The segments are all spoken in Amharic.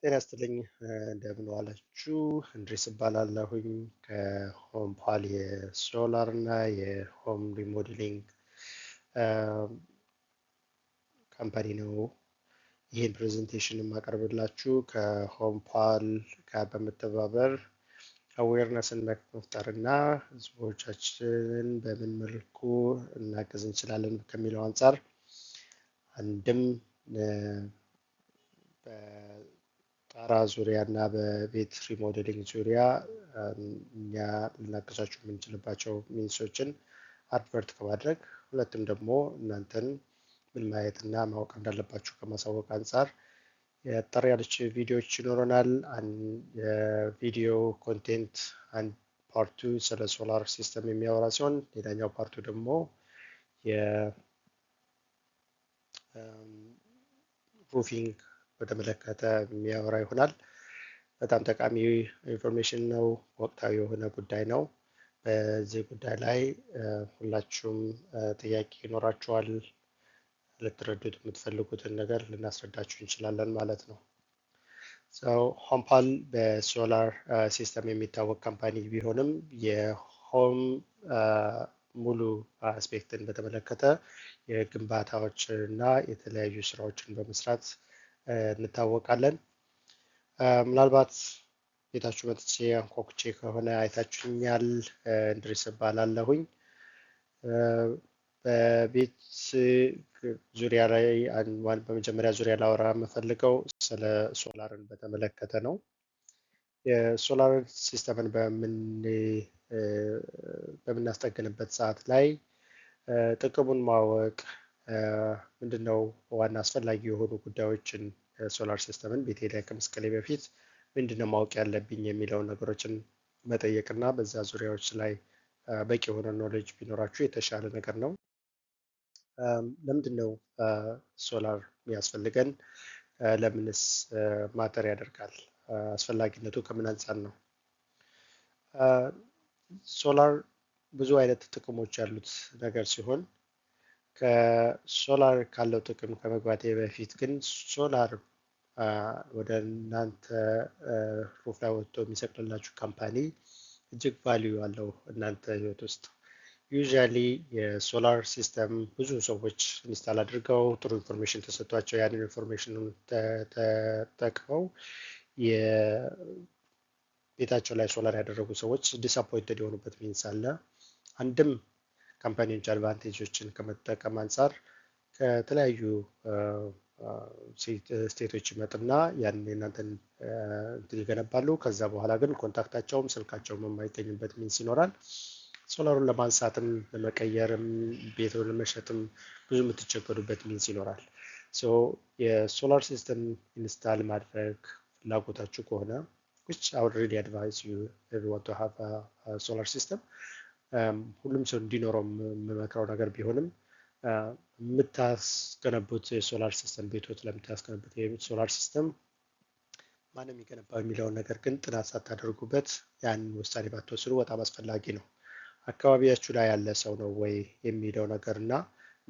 ጤና ይስጥልኝ እንደምን ዋላችሁ። እንድሪስ እባላለሁኝ ከሆም ፓል የሶላር እና የሆም ሪሞዴሊንግ ካምፓኒ ነው። ይህን ፕሬዘንቴሽን የማቀርብላችሁ ከሆም ፓል ጋር በመተባበር አዌርነስን መፍጠር እና ህዝቦቻችንን በምን መልኩ እናገዝ እንችላለን ከሚለው አንጻር አንድም ጣራ ዙሪያ እና በቤት ሪሞዴሊንግ ዙሪያ እኛ ልናግዛችሁ የምንችልባቸው ሚንሶችን አድቨርት ከማድረግ ሁለትም ደግሞ እናንተን ምን ማየት እና ማወቅ እንዳለባችሁ ከማሳወቅ አንጻር የጠር ያለች ቪዲዮዎች ይኖረናል። የቪዲዮ ኮንቴንት አንድ ፓርቱ ስለ ሶላር ሲስተም የሚያወራ ሲሆን ሌላኛው ፓርቱ ደግሞ የሩፊንግ በተመለከተ የሚያወራ ይሆናል። በጣም ጠቃሚ ኢንፎርሜሽን ነው። ወቅታዊ የሆነ ጉዳይ ነው። በዚህ ጉዳይ ላይ ሁላችሁም ጥያቄ ይኖራችኋል። ልትረዱት የምትፈልጉትን ነገር ልናስረዳችሁ እንችላለን ማለት ነው። ሆም ፓል በሶላር ሲስተም የሚታወቅ ካምፓኒ ቢሆንም የሆም ሙሉ አስፔክትን በተመለከተ የግንባታዎች እና የተለያዩ ስራዎችን በመስራት እንታወቃለን። ምናልባት ቤታችሁ መጥቼ አንኳኩቼ ከሆነ አይታችሁኛል። እንድሪስ እባላለሁኝ። በቤት ዙሪያ ላይ በመጀመሪያ ዙሪያ ላወራ የምፈልገው ስለ ሶላርን በተመለከተ ነው። የሶላር ሲስተምን በምናስጠግንበት ሰዓት ላይ ጥቅሙን ማወቅ ምንድነው ዋና አስፈላጊ የሆኑ ጉዳዮችን ሶላር ሲስተምን ቤቴ ላይ ከመስቀሌ በፊት ምንድነው ማወቅ ያለብኝ የሚለውን ነገሮችን መጠየቅና በዛ ዙሪያዎች ላይ በቂ የሆነ ኖሌጅ ቢኖራችሁ የተሻለ ነገር ነው። ለምንድነው ሶላር የሚያስፈልገን? ለምንስ ማተር ያደርጋል? አስፈላጊነቱ ከምን አንጻር ነው? ሶላር ብዙ አይነት ጥቅሞች ያሉት ነገር ሲሆን ከሶላር ካለው ጥቅም ከመግባቴ በፊት ግን ሶላር ወደ እናንተ ሩፍ ላይ ወጥቶ የሚሰቅልላችሁ ካምፓኒ እጅግ ቫልዩ አለው እናንተ ህይወት ውስጥ። ዩዥያሊ የሶላር ሲስተም ብዙ ሰዎች ኢንስታል አድርገው ጥሩ ኢንፎርሜሽን ተሰጥቷቸው ያንን ኢንፎርሜሽን ተጠቅመው ቤታቸው ላይ ሶላር ያደረጉ ሰዎች ዲስአፖይንትድ የሆኑበት ሚንስ አለ። አንድም ካምፓኒዎች አድቫንቴጆችን ከመጠቀም አንጻር ከተለያዩ ስቴቶች ይመጡና ያን የእናንተን እንትን ይገነባሉ። ከዛ በኋላ ግን ኮንታክታቸውም ስልካቸውም የማይገኝበት ሚንስ ይኖራል። ሶላሩን ለማንሳትም ለመቀየርም ቤቱን ለመሸጥም ብዙ የምትቸገሩበት ሚንስ ይኖራል። የሶላር ሲስተም ኢንስታል ማድረግ ፍላጎታችሁ ከሆነ which I would really advise you everyone to have a solar system ሁሉም ሰው እንዲኖረው የምመክረው ነገር ቢሆንም የምታስገነቡት የሶላር ሲስተም ቤቶች ለምታስገነቡት የሶላር ሲስተም ማንም የሚገነባው የሚለውን ነገር ግን ጥናት ሳታደርጉበት ያንን ውሳኔ ባትወስኑ በጣም አስፈላጊ ነው። አካባቢያችሁ ላይ ያለ ሰው ነው ወይ የሚለው ነገር እና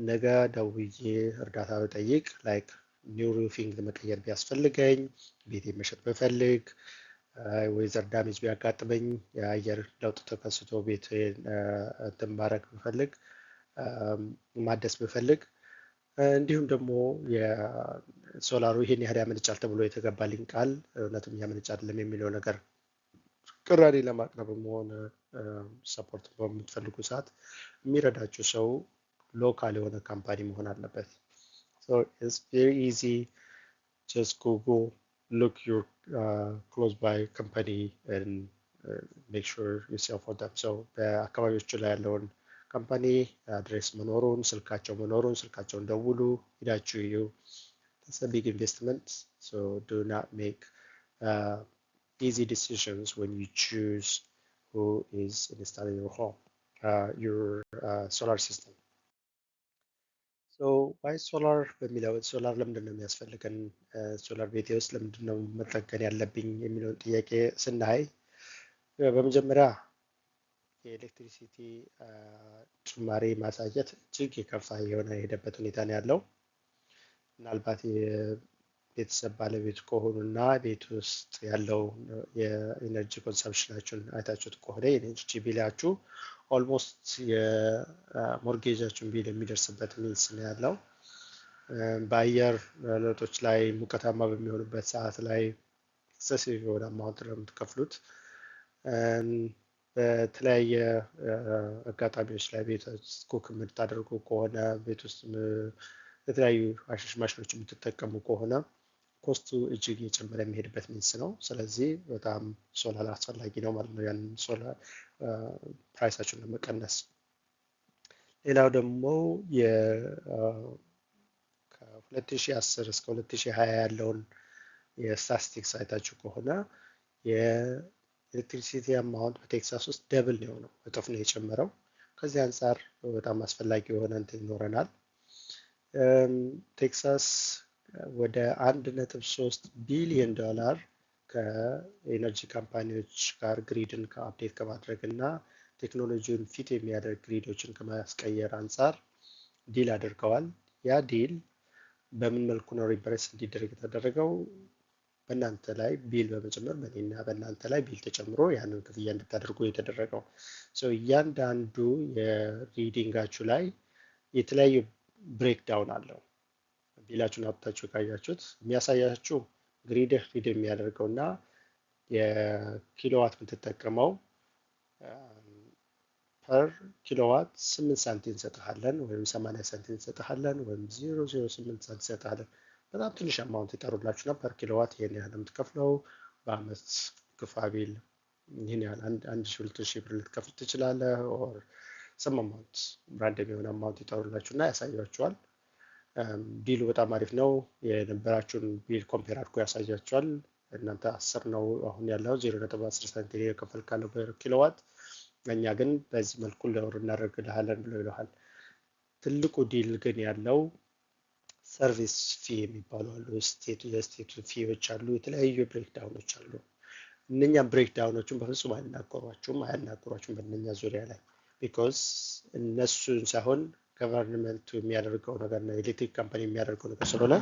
ነገ ደውዬ እርዳታ ብጠይቅ ላይክ ኒው ሩፊንግ መቀየር ቢያስፈልገኝ ቤቴ መሸጥ ብፈልግ ወይዘር ዳሜጅ ቢያጋጥመኝ የአየር ለውጥ ተከስቶ ቤት እንትን ማድረግ ብፈልግ ማደስ ብፈልግ እንዲሁም ደግሞ የሶላሩ ይሄን ያህል ያመነጫል ተብሎ የተገባልኝ ቃል እውነትም ያመነጫ አይደለም የሚለው ነገር ቅራኔ ለማቅረብ መሆን ሰፖርት በምትፈልጉ ሰዓት የሚረዳችሁ ሰው ሎካል የሆነ ካምፓኒ መሆን አለበት። So it's very easy. Just Google, look your close by company and make sure you sell for them. So በአካባቢዎቹ ላይ ያለውን ካምፓኒ አድሬስ መኖሩን ስልካቸውን ደውሉ፣ ሂዳችሁ እዩ። That's a big investment. So do not make easy decisions when you choose who is installing your home, your solar system. ዋይ ሶላር በሚለው ሶላር ለምንድን ነው የሚያስፈልገን? ሶላር ቤቴ ውስጥ ለምንድን ነው መጠገን ያለብኝ የሚለውን ጥያቄ ስናይ በመጀመሪያ የኤሌክትሪሲቲ ጭማሪ ማሳየት እጅግ የከፋ የሆነ የሄደበት ሁኔታ ነው ያለው። ምናልባት ቤተሰብ ባለቤት ከሆኑና ቤት ውስጥ ያለው የኢነርጂ ኮንሰምፕሽናችሁን አይታችሁት ከሆነ የኢነርጂ ቢላችሁ ኦልሞስት የሞርጌጃችሁን ቢል የሚደርስበት ሚንስ ነው ያለው። በአየር ለውጦች ላይ ሙቀታማ በሚሆኑበት ሰዓት ላይ ኤክሰሲቭ የሆነ አማውንት ነው የምትከፍሉት። በተለያየ አጋጣሚዎች ላይ ቤት ውስጥ ኩክ የምታደርጉ ከሆነ ቤት ውስጥ የተለያዩ አሻሽ ማሽኖች የምትጠቀሙ ከሆነ ኮስቱ እጅግ እየጨመረ የሚሄድበት ሚንስ ነው። ስለዚህ በጣም ሶላር አስፈላጊ ነው ማለት ነው ያንን ሶላር ፕራይሳችሁን ለመቀነስ። ሌላው ደግሞ ከ2010 እስከ 2020 ያለውን የስታቲስቲክስ አይታችሁ ከሆነ የኤሌክትሪሲቲ አማውንት በቴክሳስ ውስጥ ደብል ነው የሆነው፣ እጥፍ ነው የጨመረው። ከዚህ አንጻር በጣም አስፈላጊ የሆነ እንትን ይኖረናል። ቴክሳስ ወደ 1.3 ቢሊዮን ዶላር ከኤነርጂ ካምፓኒዎች ጋር ግሪድን ከአፕዴት ከማድረግ እና ቴክኖሎጂውን ፊት የሚያደርግ ግሪዶችን ከማስቀየር አንጻር ዲል አድርገዋል። ያ ዲል በምን መልኩ ነው ሪቨርስ እንዲደረግ የተደረገው? በእናንተ ላይ ቢል በመጨመር በእኔና በእናንተ ላይ ቢል ተጨምሮ ያንን ክፍያ እንድታደርጉ የተደረገው። እያንዳንዱ የሪዲንጋችሁ ላይ የተለያዩ ብሬክዳውን አለው። ቢላችሁን አውጥታችሁ ካያችሁት የሚያሳያችሁ ግሪድ ሪድ የሚያደርገው እና የኪሎዋት የምትጠቀመው ፐር ኪሎዋት 8 ሳንቲም እንሰጥሃለን ወይም 80 ሳንቲም እንሰጥሃለን ወይም 0.08 ሳንቲም እንሰጥሃለን። በጣም ትንሽ አማውንት ይጠሩላችሁ እና ፐር ኪሎዋት ይሄን ያህል የምትከፍለው በአመት ግፋ ቢል ይህን ያህል 1,000 ብር ልትከፍል ትችላለህ። ኦር ሰም አማውንት ራንደም የሆነ አማውንት ይጠሩላችሁ እና ያሳያችኋል። ቢሉ በጣም አሪፍ ነው። የነበራችሁን ቢል ኮምፔር አድርጎ ያሳያችኋል። እናንተ 10 ነው አሁን ያለው 0.10 ሳንቲም የከፈልክ ካለው በኪሎዋት፣ እኛ ግን በዚህ መልኩ ለወር እናደርግልሃለን ብሎ ይለሃል። ትልቁ ዲል ግን ያለው ሰርቪስ ፊ የሚባሉ አሉ። የስቴት ፊዎች አሉ። የተለያዩ ብሬክዳውኖች አሉ። እነኛም ብሬክዳውኖችን በፍጹም አያናግሯችሁም በእነኛ ዙሪያ ላይ ቢኮዝ እነሱን ሳይሆን ገቨርንመንቱ የሚያደርገው ነገር ነው የኤሌክትሪክ ካምፓኒ የሚያደርገው ነገር ስለሆነ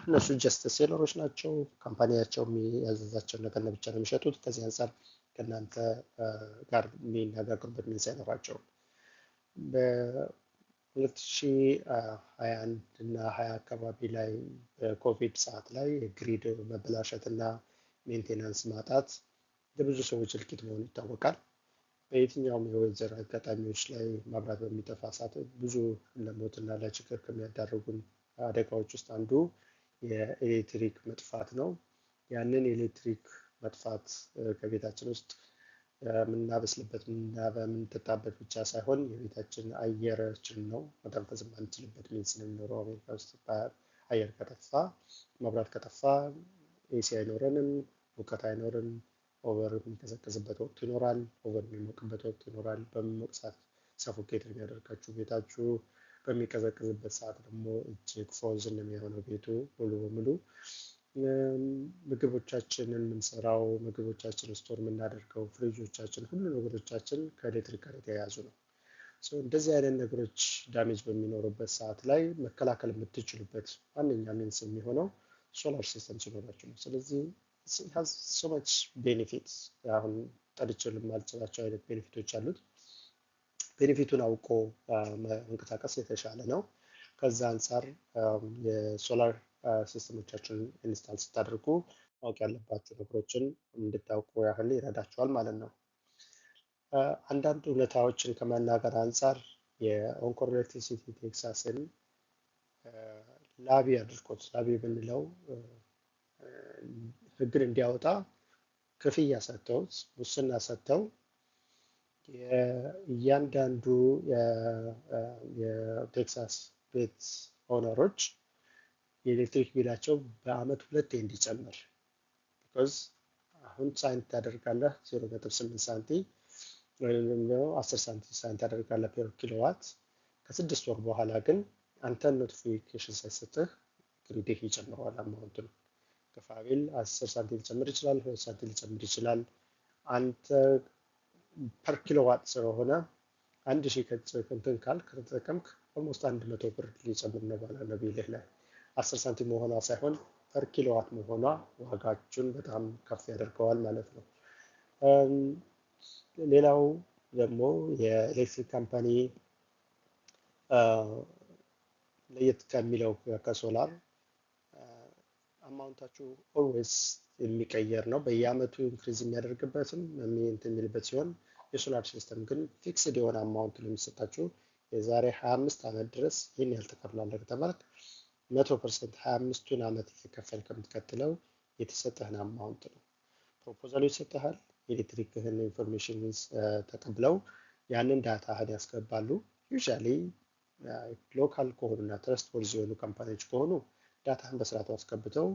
እነሱ ጀስት ሴለሮች ናቸው። ካምፓኒያቸው የሚያዘዛቸውን ነገር ብቻ ነው የሚሸጡት። ከዚህ አንጻር ከእናንተ ጋር የሚነጋገሩበት ምን ሳይኖራቸው በ2021 እና 20 አካባቢ ላይ በኮቪድ ሰዓት ላይ የግሪድ መበላሸት እና ሜንቴናንስ ማጣት ለብዙ ሰዎች እልቂት መሆኑ ይታወቃል። በየትኛውም የወይዘር አጋጣሚዎች ላይ መብራት በሚጠፋ ሰዓት ብዙ ለሞትና ለችግር ከሚያዳርጉን አደጋዎች ውስጥ አንዱ የኤሌክትሪክ መጥፋት ነው። ያንን የኤሌክትሪክ መጥፋት ከቤታችን ውስጥ የምናበስልበት እና በምንጠጣበት ብቻ ሳይሆን የቤታችን አየራችን ነው መተንፈስ የማንችልበት ሚንስ ነው የሚኖረው። አሜሪካ ውስጥ አየር ከጠፋ መብራት ከጠፋ ኤሲ አይኖረንም፣ ሙቀት አይኖርም። ኦቨር የሚቀዘቅዝበት ወቅት ይኖራል፣ ኦቨር የሚሞቅበት ወቅት ይኖራል። በሚሞቅ ሰዓት ሰፎኬት የሚያደርጋችሁ ቤታችሁ፣ በሚቀዘቅዝበት ሰዓት ደግሞ እጅግ ፍሮዝን የሚሆነው ቤቱ ሙሉ በሙሉ። ምግቦቻችንን የምንሰራው ምግቦቻችን ስቶር የምናደርገው ፍሪጆቻችን፣ ሁሉ ነገሮቻችን ከኤሌክትሪክ ጋር የተያያዙ ነው። እንደዚህ አይነት ነገሮች ዳሜጅ በሚኖሩበት ሰዓት ላይ መከላከል የምትችሉበት ዋነኛ ሚንስ የሚሆነው ሶላር ሲስተም ሲኖራችሁ ነው። ስለዚህ so much benefits አሁን ጠርቼ ልማልችላቸው አይነት ቤኔፊቶች አሉት። ቤኔፊቱን አውቆ መንቀሳቀስ የተሻለ ነው። ከዛ አንጻር የሶላር ሲስተሞቻችንን ኢንስታል ስታደርጉ ማወቅ ያለባችሁ ነገሮችን እንድታውቁ ያህል ይረዳችኋል ማለት ነው። አንዳንድ እውነታዎችን ከመናገር አንጻር የኦንኮር ኤሌክትሪሲቲ ቴክሳስን ላቢ አድርጎት ላቢ ብንለው ህግን እንዲያወጣ ክፍያ ሰጥተውት ሙስና ሰጥተው እያንዳንዱ የቴክሳስ ቤት ኦነሮች የኤሌክትሪክ ቢላቸው በአመት 2 እንዲጨምር ቢኮዝ አሁን ሳይን ታደርጋለህ 0.8 ሳንቲም ወይም ደግሞ 10 ሳንቲም ታደርጋለህ ፐር ኪሎዋት። ከ6 ወር በኋላ ግን አንተ ኖቲፊኬሽን ሳይሰጥህ ግሪድህ ይጨምረዋል አማውንቱን። ከፋቢል 10 ሳንቲም ሊጨምር ይችላል፣ 2 ሳንቲም ሊጨምር ይችላል። አንተ ፐር ኪሎዋት ስለሆነ 1000 ከእንትን ካልክ ከተጠቀምክ ኦልሞስት 100 ብር ሊጨምር ነው ማለት ነው ቢልህ ላይ 10 ሳንቲም መሆኗ ሳይሆን ፐር ኪሎዋት መሆኗ ዋጋችሁን በጣም ከፍ ያደርገዋል ማለት ነው። ሌላው ደግሞ የኤሌክትሪክ ካምፓኒ ለየት ከሚለው ከሶላር አማውንታችሁ ኦልዌይስ የሚቀየር ነው። በየአመቱ ኢንክሪዝ የሚያደርግበትም የሚልበት ሲሆን የሶላር ሲስተም ግን ፊክስድ የሆነ አማውንት ነው የሚሰጣችሁ። የዛሬ 25 ዓመት ድረስ ይህን ያህል ትከፍላለህ ከተባልክ 100% 25ቱን ዓመት እየከፈልክ ከምትቀጥለው የተሰጠህን አማውንት ነው። ፕሮፖዛሉ ይሰጥሃል። የኤሌክትሪክህን ኢንፎርሜሽን ተቀብለው ያንን ዳታህን ያስገባሉ። ዩዥዋሊ ሎካል ከሆኑና ትረስት ወርዝ የሆኑ ካምፓኒዎች ከሆኑ ዳታህን በስርዓቱ አስገብተው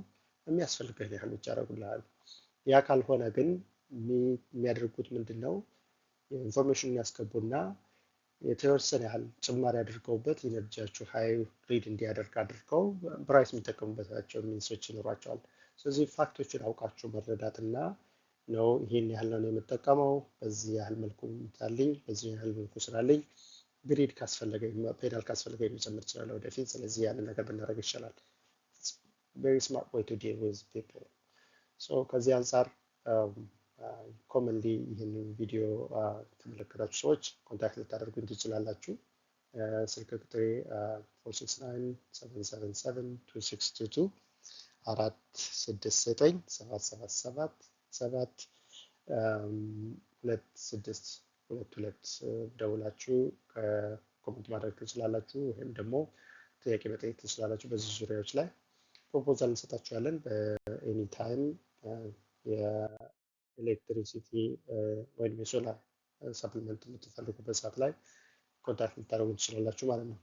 የሚያስፈልግህን ያህል ብቻ ያደርጉልሃል። ያ ካልሆነ ግን የሚያደርጉት ምንድን ነው? ኢንፎርሜሽኑን ያስገቡና የተወሰነ ያህል ጭማሪ አድርገውበት ኢነርጂያችሁ ሀይ ሪድ እንዲያደርግ አድርገው ፕራይስ የሚጠቀሙበታቸው ሚንሶች ይኖሯቸዋል። ስለዚህ ፋክቶችን አውቃችሁ መረዳትና ነው ይህን ያህል ነው የምጠቀመው፣ በዚህ ያህል መልኩ ታልኝ፣ በዚህ ያህል መልኩ ስራልኝ፣ ግሪድ ካስፈለገኝ ፔዳል ካስፈለገኝ መጨመር ይችላል ወደፊት። ስለዚህ ያንን ነገር ብናደርግ ይቻላል። very smart way to deal with people. So ከዚህ አንጻር ኮመንሊ ይህንን ቪዲዮ ተመለከታችሁ ሰዎች ኮንታክት ልታደርጉኝ ትችላላችሁ። ስልክ ቁጥሬ 469-777-2622 466-777-2622 ደውላችሁ ኮሜንት ማድረግ ትችላላችሁ፣ ወይም ደግሞ ጥያቄ መጠየቅ ትችላላችሁ። በዚህ ዙሪያዎች ላይ ፕሮፖዛል እንሰጣችኋለን። በኤኒ ታይም የኤሌክትሪሲቲ ወይም የሶላር ሰፕሊመንት የምትፈልጉበት ሰዓት ላይ ኮንታክት ልታደርጉ ትችላላችሁ ማለት ነው።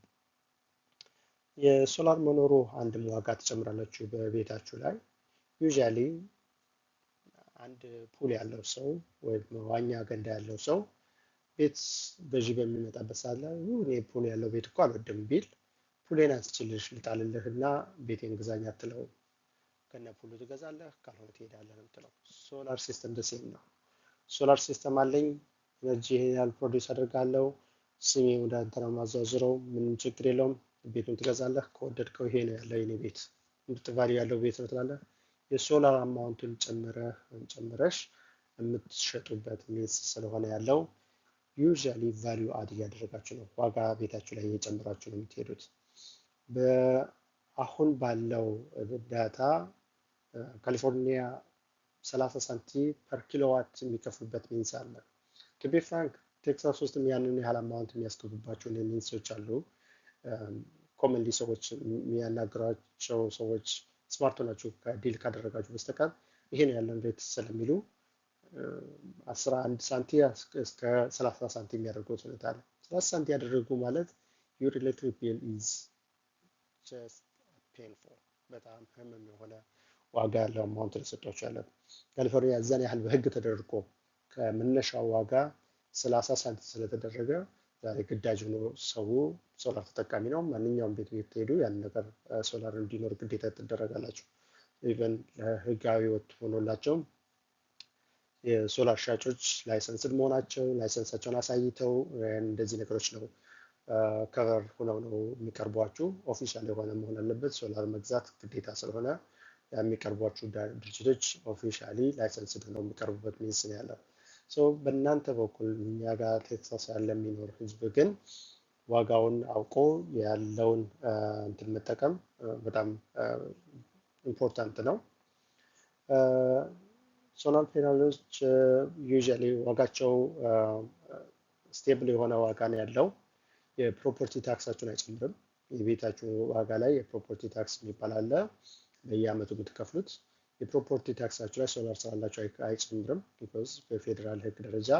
የሶላር መኖሩ አንድም ዋጋ ትጨምራላችሁ በቤታችሁ ላይ። ዩዥያሊ አንድ ፑል ያለው ሰው ወይም መዋኛ ገንዳ ያለው ሰው ቤት በዚህ በሚመጣበት ሰዓት ላይ እኔ ፑል ያለው ቤት እኮ አልወድም ቢል ፑሌን አንስችልሽ ልጣልልህ እና ቤቴን ግዛኝ አትለው። ከነ ፑሉ ትገዛለህ፣ ካልሆነ ትሄዳለህ ነው የምትለው። ሶላር ሲስተም ደሴም ነው። ሶላር ሲስተም አለኝ፣ ኤነርጂ ያህል ፕሮዲውስ አድርጋለሁ፣ ስሜ ወደ አንተ ነው ማዛዝረው፣ ምንም ችግር የለውም። ቤቱን ትገዛለህ፣ ከወደድከው ይሄ ነው ያለው የኔ ቤት፣ ምርጥ ቫልዩ ያለው ቤት ነው ትላለህ። የሶላር አማውንቱን ጨምረሽ የምትሸጡበት ሚንስ ስለሆነ ያለው ዩዥያሊ ቫልዩ አድ እያደረጋችሁ ነው፣ ዋጋ ቤታችሁ ላይ እየጨመራችሁ ነው የምትሄዱት። አሁን ባለው ዳታ ካሊፎርኒያ 30 ሳንቲም ፐር ኪሎዋት የሚከፍሉበት ሚንስ አለ። ቱ ቢ ፍራንክ ቴክሳስ ውስጥም ያንን ያህል አማውንት የሚያስገቡባቸው ሚንሶች አሉ። ኮመንሊ ሰዎች የሚያናግሯቸው ሰዎች ስማርት ሆናችሁ ዲል ካደረጋችሁ በስተቀር ይሄ ነው ያለን ሬት ስለሚሉ 11 ሳንቲም እስከ 30 ሳንቲም የሚያደርጉት ሁኔታ አለ። 30 ሳንቲም ያደረጉ ማለት your electric bill is just painful፣ በጣም ህመም የሆነ ዋጋ ያለው አማውንት ተሰጥቷቸው ያለ። ካሊፎርኒያ እዛን ያህል በህግ ተደርጎ ከመነሻው ዋጋ 30 ሳንቲም ስለተደረገ ዛሬ ግዳጅ ሆኖ ሰው ሶላር ተጠቃሚ ነው። ማንኛውም ቤት ብትሄዱ ያን ነገር ሶላር እንዲኖር ግዴታ ትደረጋላችሁ። ኢቨን ለህጋዊ ወጥ ሆኖላቸው የሶላር ሻጮች ላይሰንስድ መሆናቸው ላይሰንሳቸውን አሳይተው እንደዚህ ነገሮች ነው ከቨር ሆነው ነው የሚቀርቧችሁ። ኦፊሻል የሆነ መሆን አለበት። ሶላር መግዛት ግዴታ ስለሆነ የሚቀርቧችሁ ድርጅቶች ኦፊሻሊ ላይሰንስድ ነው የሚቀርቡበት ሚንስ ነው ያለው። በእናንተ በኩል እኛ ጋር ቴክሳስ ያለ የሚኖር ህዝብ ግን ዋጋውን አውቆ ያለውን እንትን መጠቀም በጣም ኢምፖርታንት ነው። ሶላር ፔናሎች ዩዥያሊ ዋጋቸው ስቴብል የሆነ ዋጋ ነው ያለው። የፕሮፐርቲ ታክሳችሁን አይጨምርም። የቤታችሁ ዋጋ ላይ የፕሮፐርቲ ታክስ የሚባል አለ፣ በየአመቱ የምትከፍሉት። የፕሮፐርቲ ታክሳችሁ ላይ ሶላር ስላላችሁ አይጨምርም። ቢኮዝ በፌዴራል ህግ ደረጃ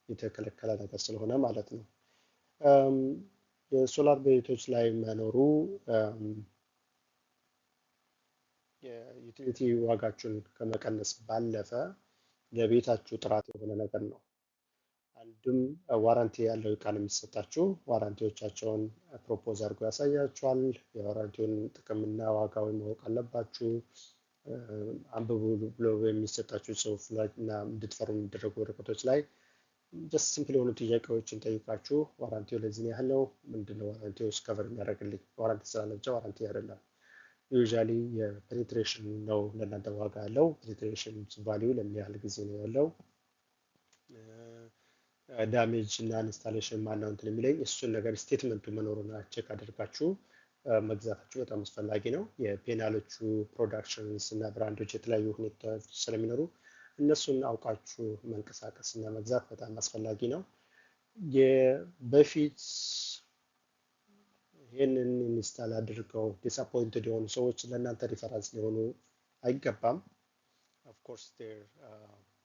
የተከለከለ ነገር ስለሆነ ማለት ነው። የሶላር ቤቶች ላይ መኖሩ የዩቲሊቲ ዋጋችሁን ከመቀነስ ባለፈ ለቤታችሁ ጥራት የሆነ ነገር ነው። አንድም ዋራንቲ ያለው እቃ ነው የሚሰጣችሁ። ዋራንቲዎቻቸውን ፕሮፖዝ አድርጎ ያሳያችኋል። የዋራንቲውን ጥቅምና ዋጋው ማወቅ አለባችሁ። አንብቡ ብሎ የሚሰጣችሁ ጽሁፍ ላይ እና እንድትፈሩ የሚደረጉ ወረቀቶች ላይ ጀስት ሲምፕል የሆኑ ጥያቄዎችን ጠይቃችሁ ዋራንቲው ለዚህ ያህል ነው፣ ምንድነው ዋራንቲው ከቨር የሚያደርግልኝ፣ ዋራንቲ ስላለ ብቻ ዋራንቲ አይደለም። ዩዥዋሊ የፔኔትሬሽን ነው ለእናንተ ዋጋ ያለው። ፔኔትሬሽን ቫሊዩ ለምን ያህል ጊዜ ነው ያለው፣ ዳሜጅ እና ኢንስታሌሽን ማነው እንትን የሚለኝ እሱን ነገር ስቴትመንቱ መኖሩን ቼክ አድርጋችሁ መግዛታችሁ በጣም አስፈላጊ ነው። የፔናሎቹ ፕሮዳክሽንስ እና ብራንዶች የተለያዩ ሁኔታዎች ስለሚኖሩ እነሱን አውቃችሁ መንቀሳቀስ እና መግዛት በጣም አስፈላጊ ነው። በፊት ይህንን ኢንስታል አድርገው ዲስአፖይንትድ የሆኑ ሰዎች ለእናንተ ሪፈራንስ ሊሆኑ አይገባም። ኦፍኮርስ ዴር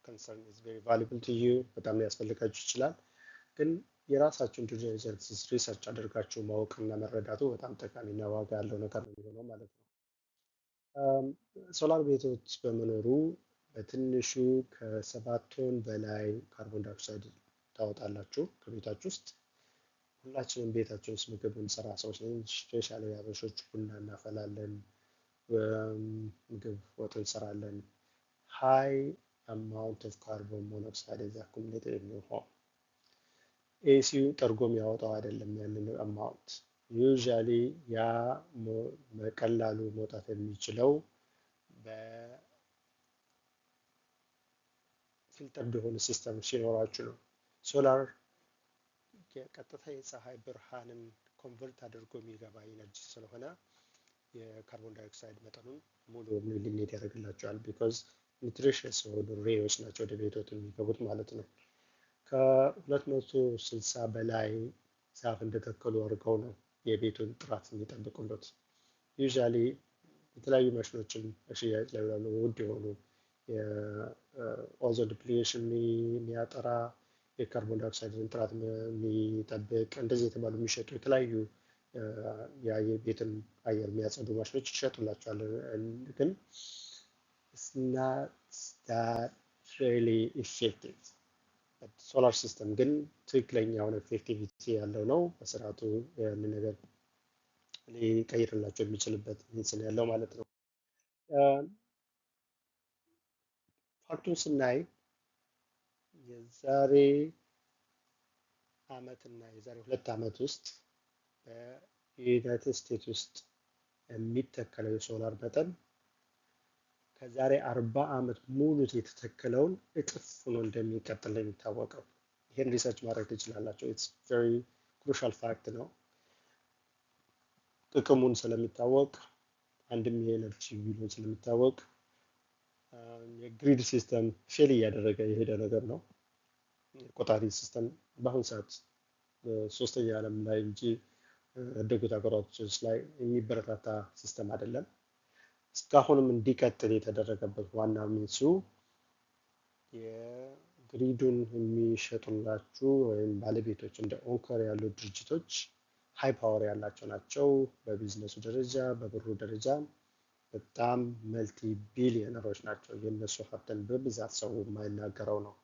ኮንሰርን ኢዝ ቬሪ ቫሉብል ቱ ዩ፣ በጣም ሊያስፈልጋችሁ ይችላል። ግን የራሳችሁን ዲው ዲሊጀንስ ሪሰርች አድርጋችሁ ማወቅና መረዳቱ በጣም ጠቃሚና ዋጋ ያለው ነገር ነው የሚሆነው ማለት ነው። ሶላር ቤቶች በመኖሩ በትንሹ ከ7 ቶን በላይ ካርቦን ዳይኦክሳይድ ታወጣላችሁ ከቤታችሁ ውስጥ። ሁላችንም ቤታችን ውስጥ ምግብ እንሰራ ሰዎች ነን። ስፔሻሊ አበሾች ቡና እናፈላለን፣ ምግብ ወጥ እንሰራለን። ሃይ አማውንት ኦፍ ካርቦን ሞኖክሳይድ ኢዝ አኩሙሌትድ ኢን ዮር ሆም። ኤሲው ጠርጎ የሚያወጣው አይደለም ያንን አማውንት። ዩዥዋሊ ያ በቀላሉ መውጣት የሚችለው በፊልተርድ የሆኑ ሲስተም ሲኖራችሁ ነው። ሶላር የቀጥታ የፀሐይ ብርሃንን ኮንቨርት አድርጎ የሚገባ ኢነርጂ ስለሆነ የካርቦን ዳይኦክሳይድ መጠኑን ሙሉ በሙሉ ሊሚት ያደርግላቸዋል። ቢኮዝ ኒትሪሽስ የሆኑ ሬዎች ናቸው ወደ ቤቶት የሚገቡት ማለት ነው። ከ260 በላይ ዛፍ እንደተከሉ አድርገው ነው የቤቱን ጥራት የሚጠብቁለት። ዩዥዋሊ የተለያዩ ማሽኖችን ሽያጭ ላይ ያሉ ውድ የሆኑ የኦዞን ዲፕሊሽን የሚያጠራ የካርቦን ዳይኦክሳይድን ጥራት የሚጠብቅ እንደዚህ የተባሉ የሚሸጡ የተለያዩ የቤትን አየር የሚያጸዱ ማሽኖች ይሸጡላቸዋል። ግን it's not that really effective። ሶላር ሲስተም ግን ትክክለኛ የሆነ ኤፌክቲቪቲ ያለው ነው። በስርዓቱ ያንን ነገር ሊቀይርላቸው የሚችልበት ሚንስን ያለው ማለት ነው። ፋክቱን ስናይ የዛሬ አመት እና የዛሬ 2 ዓመት ውስጥ በዩናይትድ ስቴትስ ውስጥ የሚተከለው የሶላር መጠን ከዛሬ 40 ዓመት ሙሉ የተተከለውን እጥፍ ሆኖ እንደሚቀጥል ነው የሚታወቀው። ይሄን ሪሰርች ማድረግ ትችላላችሁ። ኢትስ ቬሪ ክሩሻል ፋክት ነው። ጥቅሙን ስለሚታወቅ አንድም የኤነርጂ ቢሉን ስለሚታወቅ የግሪድ ሲስተም ፌል እያደረገ የሄደ ነገር ነው። ቆጣሪ ሲስተም በአሁኑ ሰዓት ሶስተኛ ዓለም ላይ እንጂ ያደጉት ሀገሮች ላይ የሚበረታታ ሲስተም አይደለም። እስካሁንም እንዲቀጥል የተደረገበት ዋና ሚንሱ የግሪዱን የሚሸጡላችሁ ወይም ባለቤቶች እንደ ኦንከር ያሉ ድርጅቶች ሃይ ፓወር ያላቸው ናቸው። በቢዝነሱ ደረጃ በብሩ ደረጃ በጣም መልቲ ቢሊዮነሮች ናቸው። የእነሱ ሀብትን በብዛት ሰው የማይናገረው ነው።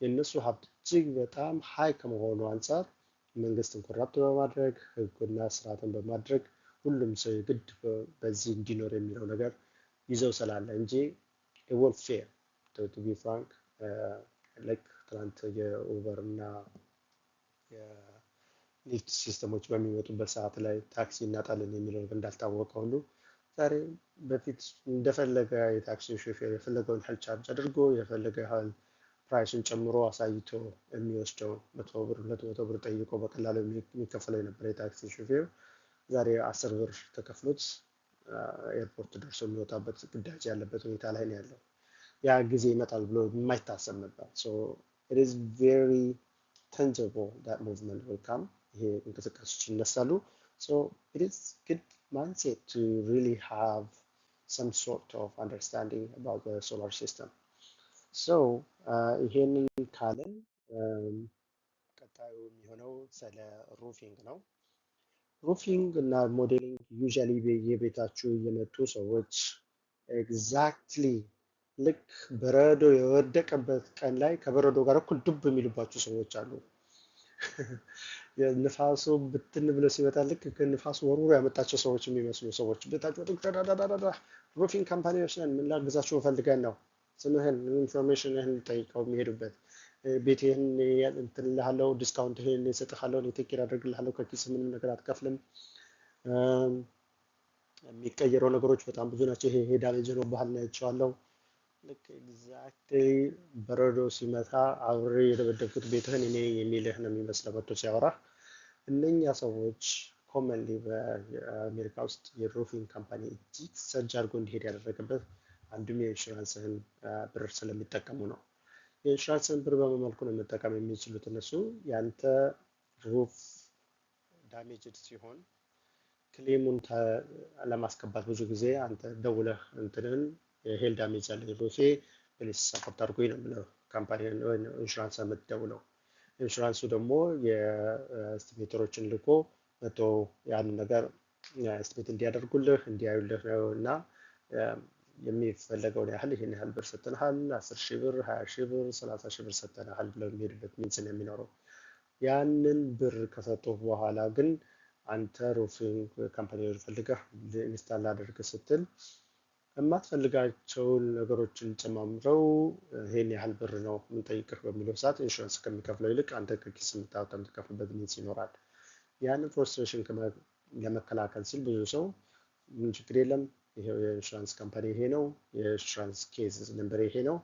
የእነሱ ሀብት እጅግ በጣም ሃይ ከመሆኑ አንጻር መንግስትን ኮራፕት በማድረግ ህግና ስርዓትን በማድረግ ሁሉም ሰው የግድ በዚህ እንዲኖር የሚለው ነገር ይዘው ስላለ እንጂ ኢወል ፌር ቱ ቢ ፍራንክ ላይክ ትናንት የኡበር እና የሊፍት ሲስተሞች በሚመጡበት ሰዓት ላይ ታክሲ እናጣለን የሚለው ነገር እንዳልታወቀ ሁሉ ዛሬ በፊት እንደፈለገ የታክሲ ሾፌር የፈለገውን ያህል ቻርጅ አድርጎ የፈለገ ያህል ፕራይሱን ጨምሮ አሳይቶ የሚወስደው 100 ብር 200 ብር ጠይቆ በቀላሉ የሚከፈለው የነበረ የታክሲ ሾፌር ዛሬ 10 ብር ተከፍሎት ኤርፖርት ደርሶ የሚወጣበት ግዳጅ ያለበት ሁኔታ ላይ ነው ያለው። ያ ጊዜ ይመጣል ብሎ የማይታሰብ ነበር። ሶ it is very tangible that movement will come። ይሄ እንቅስቃሴዎች ይነሳሉ። So it is good mindset to really have some sort of understanding about the solar system. So ይሄንን ካለን ቀጣዩ የሚሆነው ስለ ሩፊንግ ነው። ሩፊንግ እና ሞዴሊንግ ዩዥዋሊ በየቤታችሁ የመጡ ሰዎች ኤግዛክትሊ ልክ በረዶ የወደቀበት ቀን ላይ ከበረዶ ጋር እኩል ዱብ የሚሉባቸው ሰዎች አሉ። የንፋሱ ብትን ብሎ ሲመጣ ልክ ከንፋሱ ወርውሮ ያመጣቸው ሰዎች የሚመስሉ ሰዎች ቤታቸው ሩፊንግ ካምፓኒዎች ነን፣ ምን ላግዛችሁ ፈልገን ነው፣ ስምህን ኢንፎርሜሽን ይህን ጠይቀው የሚሄዱበት ቤት ይህን እንትን እልሃለሁ፣ ዲስካውንት ይህን እሰጥሃለሁ፣ እኔ ቴክ ኬር አደርግልሃለሁ፣ ከኪስ ምንም ነገር አትከፍልም፣ የሚቀየረው ነገሮች በጣም ብዙ ናቸው። ይሄ ዳሜጅ ነው ባህል ናቸዋለሁ። ልክ ኤግዛክትሊ በረዶ ሲመታ አብሬ የደበደብኩት ቤትህን እኔ የሚልህ ነው የሚመስለው መጥቶ ሲያወራ። እነኛ ሰዎች ኮመንሊ በአሜሪካ ውስጥ የሩፊንግ ካምፓኒ እጅግ ሰርጅ አድርጎ እንዲሄድ ያደረገበት አንዱም የኢንሹራንስህን ብር ስለሚጠቀሙ ነው። የኢንሹራንስህን ብር በመመልኩ ነው መጠቀም የሚችሉት እነሱ። ያንተ ሩፍ ዳሜጅድ ሲሆን ክሌሙን ለማስገባት ብዙ ጊዜ አንተ ደውለህ እንትንን የሄል ዳሜጅ አለ ሩፌ ፕሊስ ሰፖርት አድርጎኝ ነው የምለው ካምፓኒ ኢንሹራንስ የምትደውለው። ኢንሹራንሱ ደግሞ የኤስቲሜተሮችን ልኮ መቶ ያንን ነገር ኤስቲሜት እንዲያደርጉልህ እንዲያዩልህ ነው እና የሚፈለገውን ያህል ይህን ያህል ብር ሰጥተንሃል፣ 10 ሺህ ብር፣ 20 ሺህ ብር፣ 30 ሺህ ብር ሰጥተንሃል ብለው የሚሄድበት ሚንስ ነው የሚኖረው። ያንን ብር ከሰጡህ በኋላ ግን አንተ ሩፊንግ ካምፓኒ ፈልገህ ኢንስታል ላደርግ ስትል የማትፈልጋቸውን ነገሮችን ጨማምረው ይሄን ያህል ብር ነው የምንጠይቅህ በሚለው ሰዓት ኢንሹራንስ ከሚከፍለው ይልቅ አንተ ከኪስ የምታወጣ የምትከፍልበት ሚንስ ይኖራል። ያንን ፍርስትሬሽን ለመከላከል ሲል ብዙ ሰው ምን ችግር የለም ይሄው የኢንሹራንስ ካምፓኒ ይሄ ነው፣ የኢንሹራንስ ኬዝ ነምበር ይሄ ነው፣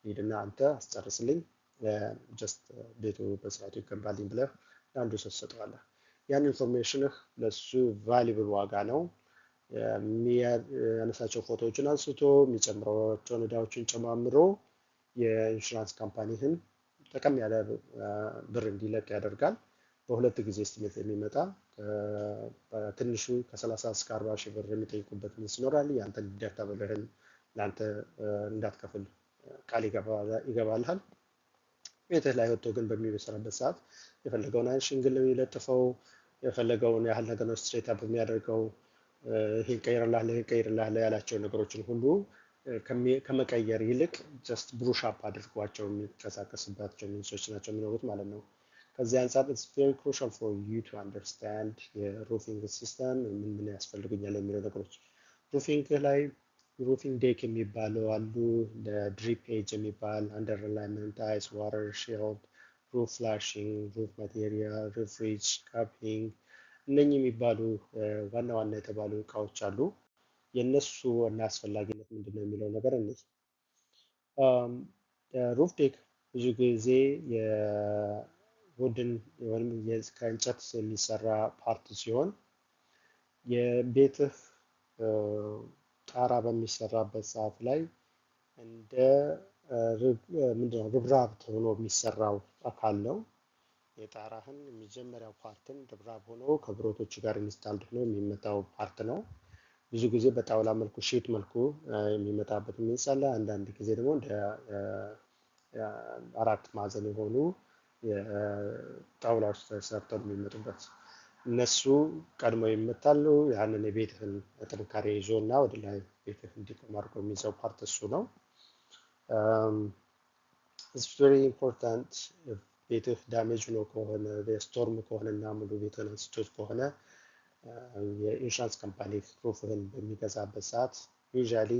ሂድና አንተ አስጨርስልኝ፣ ጀስት ቤቱ በስርዓቱ ይገንባልኝ ብለህ ለአንዱ ሰው ትሰጠዋለህ። ያን ኢንፎርሜሽንህ ለሱ ቫሊብል ዋጋ ነው። የሚያነሳቸው ፎቶዎችን አንስቶ የሚጨምራቸውን እዳዎችን ጨማምሮ የኢንሹራንስ ካምፓኒህን ጠቀም ያለ ብር እንዲለቅ ያደርጋል። በሁለት ጊዜ ስቲሜት የሚመጣ በትንሹ ከ30 እስከ 40 ሺህ ብር የሚጠይቁበት ሚንስ ይኖራል። ያንተ ዲዳክታብልህን ለአንተ እንዳትከፍል ቃል ይገባልሃል። ቤትህ ላይ ወጥቶ ግን በሚሰራበት ሰዓት የፈለገውን አይነት ሽንግል የሚለጥፈው የፈለገውን ያህል ነገር ነው ስትሬት አፕ የሚያደርገው። ይሄን ቀይርልሃለሁ ያላቸው ነገሮችን ሁሉ ከመቀየር ይልቅ ጀስት ብሩሽ አፕ አድርጓቸው የሚንቀሳቀስባቸው ሚንሶች ናቸው የሚኖሩት ማለት ነው። ከዚህ አንጻር ኢትስ ቬሪ ክሩሻል ፎር ዩ ቱ አንደርስታንድ የሩፊንግ ሲስተም ምን ያስፈልጉኛል የሚለው ነገሮች። ሩፊንግ ላይ ሩፊንግ ዴክ የሚባሉ አሉ፣ ድሪፕ ኤጅ የሚባል አንደርላይመንት፣ አይስ ዋተር ሺልድ፣ ሩፍ ፍላሽንግ፣ ሩፍ ማቴሪያል፣ ሩፍ ሪች፣ ካፒንግ እነኚህ የሚባሉ ዋና ዋና የተባሉ እቃዎች አሉ። የእነሱ ዋና አስፈላጊነት ምንድን ነው የሚለው ነገር እነዚህ ሩፍ ዴክ ብዙ ጊዜ የውድን ወይም ከእንጨት የሚሰራ ፓርት ሲሆን የቤትህ ጣራ በሚሰራበት ሰዓት ላይ እንደ ምንድነው ርብራብ ሆኖ የሚሰራው አካል ነው። የጣራህን የመጀመሪያው ፓርትን ርብራብ ሆኖ ከብረቶች ጋር ኢንስታልድ ሆኖ የሚመጣው ፓርት ነው። ብዙ ጊዜ በጣውላ መልኩ ሺት መልኩ የሚመጣበት ሚንስ አለ። አንዳንድ ጊዜ ደግሞ እንደ 4 ማዕዘን የሆኑ ጣውላዎች ተሰርተው የሚመጡበት እነሱ ቀድሞ ይመታሉ። ያንን የቤትህን ጥንካሬ ይዞ እና ወደ ላይ ቤትህ እንዲቆም አድርጎ የሚይዘው ፓርት እሱ ነው። ኢትስ ቬሪ ኢምፖርታንት። ቤትህ ዳሜጅ ሆኖ ከሆነ ስቶርም ከሆነ እና ሙሉ ቤትህን አንስቶት ከሆነ የኢንሹራንስ ካምፓኒ ሩፍህን በሚገዛበት ሰዓት ዩዥያሊ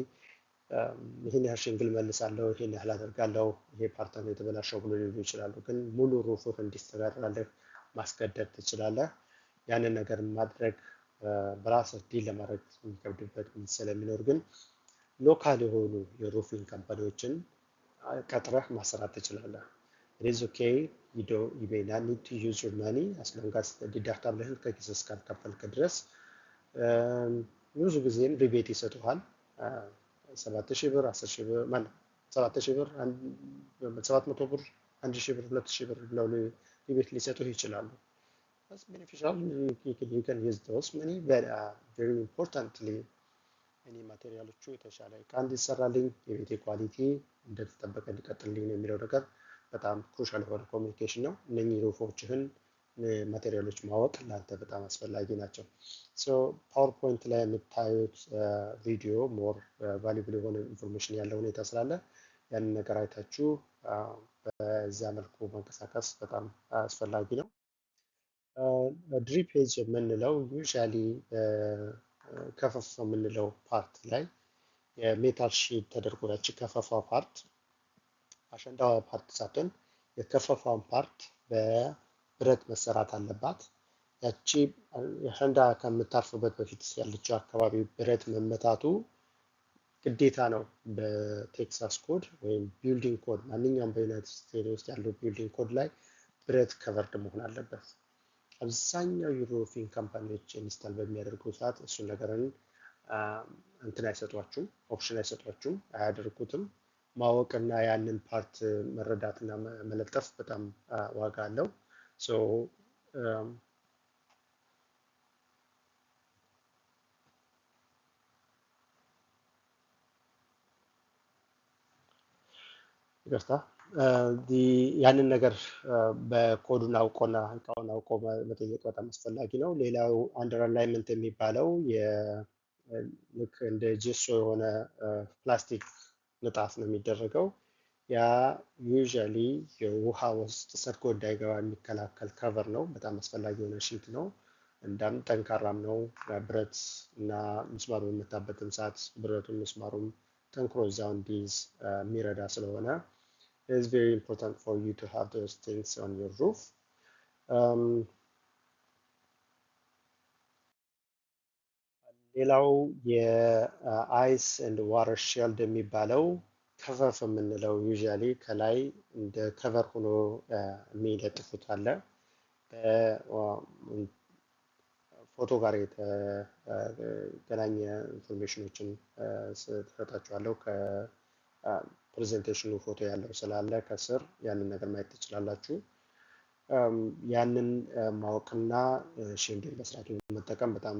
ይህን ያህል ሽንግል መልሳለሁ፣ ይህን ያህል አደርጋለሁ፣ ይሄ ፓርት ነው የተበላሸው ብሎ ሊሉ ይችላሉ። ግን ሙሉ ሩፍህ እንዲስተካከልልህ ማስገደድ ትችላለህ። ያንን ነገር ማድረግ በራስህ ዲል ለማድረግ የሚከብድበት ስለሚኖር ግን ሎካል የሆኑ የሩፊንግ ካምፓኒዎችን ቀጥረህ ማሰራት ትችላለህ። ኢትስ ኦኬ ዩ ሜይ ናት ኒድ ቱ ዩዝ ዩር መኒ አስ ሎንግ አስ ዲዳክታብልህን ከኪስህ እስካልከፈልክ ድረስ። ብዙ ጊዜም ሪቤት ይሰጡሃል። 7,000 ብር፣ 10,000 ብር ማለት 7,000 ብር፣ 700 ብር፣ 1,000 ብር፣ 2,000 ብር ብለው ሪቤት ሊሰጡህ ይችላሉ። That's beneficial. You can use those money, but very importantly እኔ ማቴሪያሎቹ የተሻለ እቃ እንዲሰራልኝ የቤቴ ኳሊቲ እንደተጠበቀ እንዲቀጥልልኝ ነው የሚለው ነገር በጣም ክሩሻል የሆነ ኮሚኒኬሽን ነው። እነኚህ ሩፎችህን ማቴሪያሎች ማወቅ ለአንተ በጣም አስፈላጊ ናቸው። ፓወርፖይንት ላይ የምታዩት ቪዲዮ ሞር ቫሉብል የሆነ ኢንፎርሜሽን ያለው ሁኔታ ስላለ ያንን ነገር አይታችሁ በዛ መልኩ መንቀሳቀስ በጣም አስፈላጊ ነው። ድሪፕ ኤጅ የምንለው ዩዥያሊ ከፈፍ የምንለው ፓርት ላይ የሜታል ሺት ተደርጎ ያቺ ከፈፋ ፓርት አሸንዳዋ ፓርት ሳትሆን የከፈፋውን ፓርት በብረት መሰራት አለባት። ያቺ አሸንዳ ከምታርፍበት በፊት ያለችው አካባቢ ብረት መመታቱ ግዴታ ነው። በቴክሳስ ኮድ ወይም ቢልዲንግ ኮድ ማንኛውም በዩናይትድ ስቴትስ ውስጥ ያለው ቢልዲንግ ኮድ ላይ ብረት ከቨርድ መሆን አለበት። አብዛኛው ዩሮፒያን ካምፓኒዎች ኢንስታል በሚያደርጉ ሰዓት እሱን ነገርን እንትን አይሰጧችሁም፣ ኦፕሽን አይሰጧችሁም፣ አያደርጉትም። ማወቅና ያንን ፓርት መረዳትና መለጠፍ በጣም ዋጋ አለው። ይቅርታ ያንን ነገር በኮዱን አውቆና እቃውን አውቆ መጠየቅ በጣም አስፈላጊ ነው። ሌላው አንደር አላይመንት የሚባለው ልክ እንደ ጄሶ የሆነ ፕላስቲክ ንጣፍ ነው የሚደረገው። ያ ዩዥያሊ የውሃ ውስጥ ሰርጎ እንዳይገባ የሚከላከል ከቨር ነው። በጣም አስፈላጊ የሆነ ሺት ነው። እንዳም ጠንካራም ነው። ብረት እና ምስማሩ በመታበትም ሰዓት ብረቱም ምስማሩም ጠንክሮ እዛው እንዲይዝ የሚረዳ ስለሆነ it's very important for you to have those things on your roof. ሌላው የአይስ ኤንድ ዋተር ሺልድ የሚባለው ከቨር የምንለው ዩዥያሊ ከላይ እንደ ከቨር ሆኖ የሚለጥፉት አለ። ፎቶ ጋር የተገናኘ ኢንፎርሜሽኖችን ሰጣችኋለሁ። ከፕሬዘንቴሽኑ ፎቶ ያለው ስላለ ከስር ያንን ነገር ማየት ትችላላችሁ። ያንን ማወቅና ሺልድን በስርዓቱ መጠቀም በጣም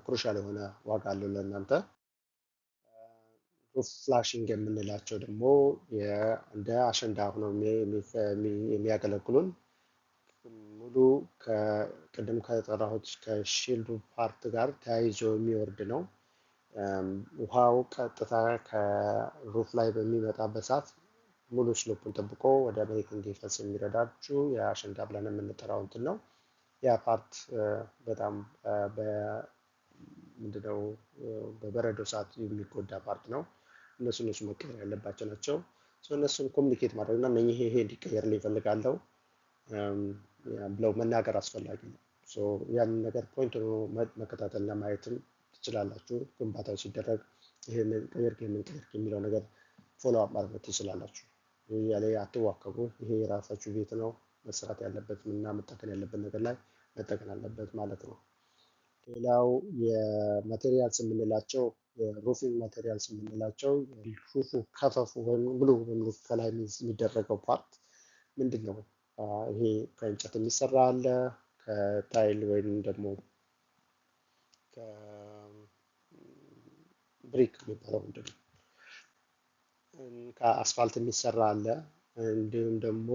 ክሩሻል የሆነ ዋጋ አለው ለእናንተ። ሩፍ ፍላሽንግ የምንላቸው ደግሞ እንደ አሸንዳ ሆነው የሚያገለግሉን ሙሉ ቅድም ከጠራሁት ከሺልዱ ፓርት ጋር ተያይዞ የሚወርድ ነው። ውሃው ቀጥታ ከሩፍ ላይ በሚመጣበት ሰዓት ሙሉ ስሎፑን ጠብቆ ወደ መሬት እንዲፈስ የሚረዳችሁ የአሸንዳ ብለን የምንጠራው እንትን ነው። ያ ፓርት በጣም ምንድነው በበረዶ ሰዓት የሚጎዳ ፓርት ነው። እነሱ መቀየር ያለባቸው ናቸው። እነሱን ኮሚኒኬት ማድረግ እና ይሄ እንዲቀየርልኝ እፈልጋለሁ ብለው መናገር አስፈላጊ ነው። ያንን ነገር ፖይንት ሆኖ መከታተልና ማየትም ትችላላችሁ። ግንባታው ሲደረግ ይሄንን ቀየርክ የሚለው ነገር ፎሎ አፕ ማድረግ ትችላላችሁ። ያለ አትዋከቡ። ይሄ የራሳችሁ ቤት ነው። መስራት ያለበት እና መጠቀም ያለበት ነገር ላይ መጠቀም አለበት ማለት ነው። ሌላው የማቴሪያልስ የምንላቸው የሩፊንግ ማቴሪያልስ የምንላቸው ሩፉ ከፈፉ ወይም ሙሉ በሙሉ ከላይ የሚደረገው ፓርት ምንድን ነው? ይሄ ከእንጨት የሚሰራ አለ፣ ከታይል ወይም ደግሞ ከብሪክ የሚባለው ምንድን ነው? ከአስፋልት የሚሰራ አለ። እንዲሁም ደግሞ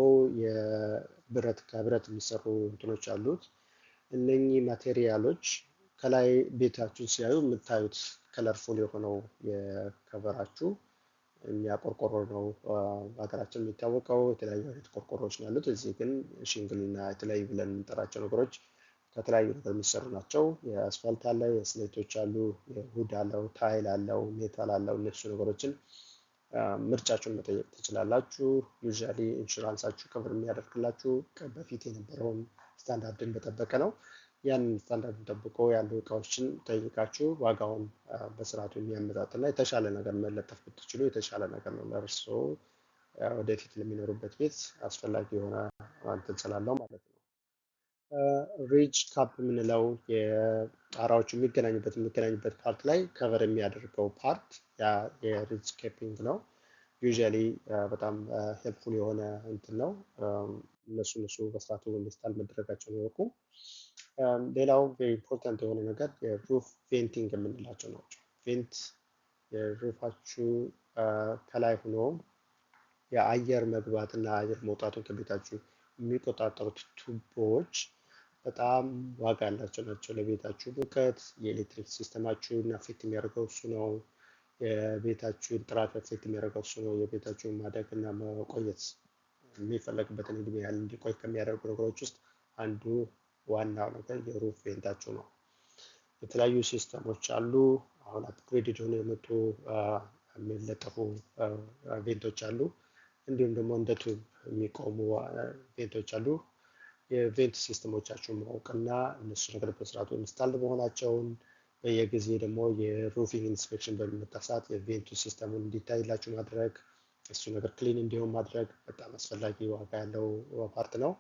ከብረት የሚሰሩ እንትኖች አሉት። እነኚህ ማቴሪያሎች ከላይ ቤታችሁን ሲያዩ የምታዩት ከለርፉል የሆነው የከቨራችሁ እኛ ቆርቆሮ ነው በሀገራችን የሚታወቀው። የተለያዩ አይነት ቆርቆሮዎች ነው ያሉት። እዚህ ግን ሽንግል እና የተለያዩ ብለን የምንጠራቸው ነገሮች ከተለያዩ ነገር የሚሰሩ ናቸው። የአስፋልት አለ፣ የስሌቶች አሉ፣ የሁድ አለው፣ ታይል አለው፣ ሜታል አለው። እነሱ ነገሮችን ምርጫችሁን መጠየቅ ትችላላችሁ። ዩዥያሊ ኢንሹራንሳችሁ ከቨር የሚያደርግላችሁ በፊት የነበረውን ስታንዳርድን በጠበቀ ነው። ያንን ስታንዳርድን ጠብቆ ያሉ እቃዎችን ጠይቃችሁ ዋጋውን በስርዓቱ የሚያመጣጥና የተሻለ ነገር መለጠፍ ብትችሉ የተሻለ ነገር ነው ለእርስዎ ወደፊት ለሚኖሩበት ቤት አስፈላጊ የሆነ እንትን ስላለው ማለት ነው። ሪጅ ካፕ የምንለው የጣራዎቹ የሚገናኙበት ፓርት ላይ ከቨር የሚያደርገው ፓርት ያ የሪጅ ካፒንግ ነው። ዩዥያሊ በጣም ሄልፕፉል የሆነ እንትን ነው። እነሱ በስርዓቱ ኢንስታል መደረጋቸውን ይወቁ። ሌላው ኢምፖርታንት የሆነ ነገር የሩፍ ቬንቲንግ የምንላቸው ናቸው። ቬንት የሩፋችሁ ከላይ ሆኖ የአየር መግባት እና አየር መውጣቱን ከቤታችሁ የሚቆጣጠሩት ቱቦዎች በጣም ዋጋ ያላቸው ናቸው። ለቤታችሁ ሙቀት፣ የኤሌክትሪክ ሲስተማችሁን አፌክት የሚያደርገው እሱ ነው። የቤታችሁን ጥራት አፌክት የሚያደርገው እሱ ነው። የቤታችሁን ማደግ እና መቆየት የሚፈለግበትን እድሜ ያህል እንዲቆይ ከሚያደርጉ ነገሮች ውስጥ አንዱ ዋናው ነገር የሩፍ ቬንታችሁ ነው። የተለያዩ ሲስተሞች አሉ። አሁን አፕግሬድድ ሆነው የመጡ የሚለጠፉ ቬንቶች አሉ። እንዲሁም ደግሞ እንደ ቱብ የሚቆሙ ቬንቶች አሉ። የቬንት ሲስተሞቻችሁን ማወቅና እነሱ ነገር በስርዓቱ ኢንስታልድ መሆናቸውን በየጊዜ ደግሞ የሩፊንግ ኢንስፔክሽን በሚመጣ ሰዓት የቬንቱ ሲስተሙን እንዲታይላችሁ ማድረግ እሱ ነገር ክሊን እንዲሆን ማድረግ በጣም አስፈላጊ ዋጋ ያለው ፓርት ነው።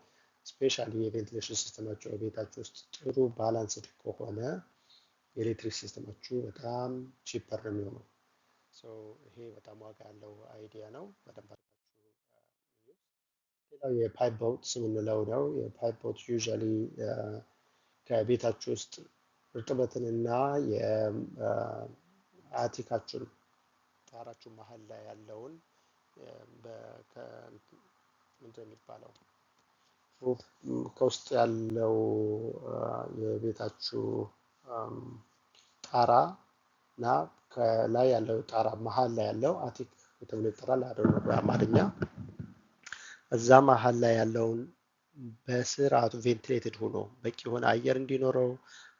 ስፔሻሊ የቬንቲሌሽን ሲስተማችሁ ቤታችሁ ውስጥ ጥሩ ባላንስድ ከሆነ የኤሌክትሪክ ሲስተማችሁ በጣም ቺፐር ነው የሚሆነው። ይሄ በጣም ዋጋ ያለው አይዲያ ነው። በደንብ ሌላው የፓይፕ ቦትስ የምንለው ነው። የፓይፕ ቦት ዩዥዋሊ ከቤታችሁ ውስጥ እርጥበትንና የአቲካችሁን ጣራችሁ መሀል ላይ ያለውን ምንድን የሚባለው ከውስጥ ያለው የቤታችሁ ጣራ እና ከላይ ያለው ጣራ መሀል ላይ ያለው አቲክ ተብሎ ይጠራል። አደረገ በአማርኛ እዛ መሀል ላይ ያለውን በስርዓቱ ቬንቲሌትድ ሆኖ በቂ የሆነ አየር እንዲኖረው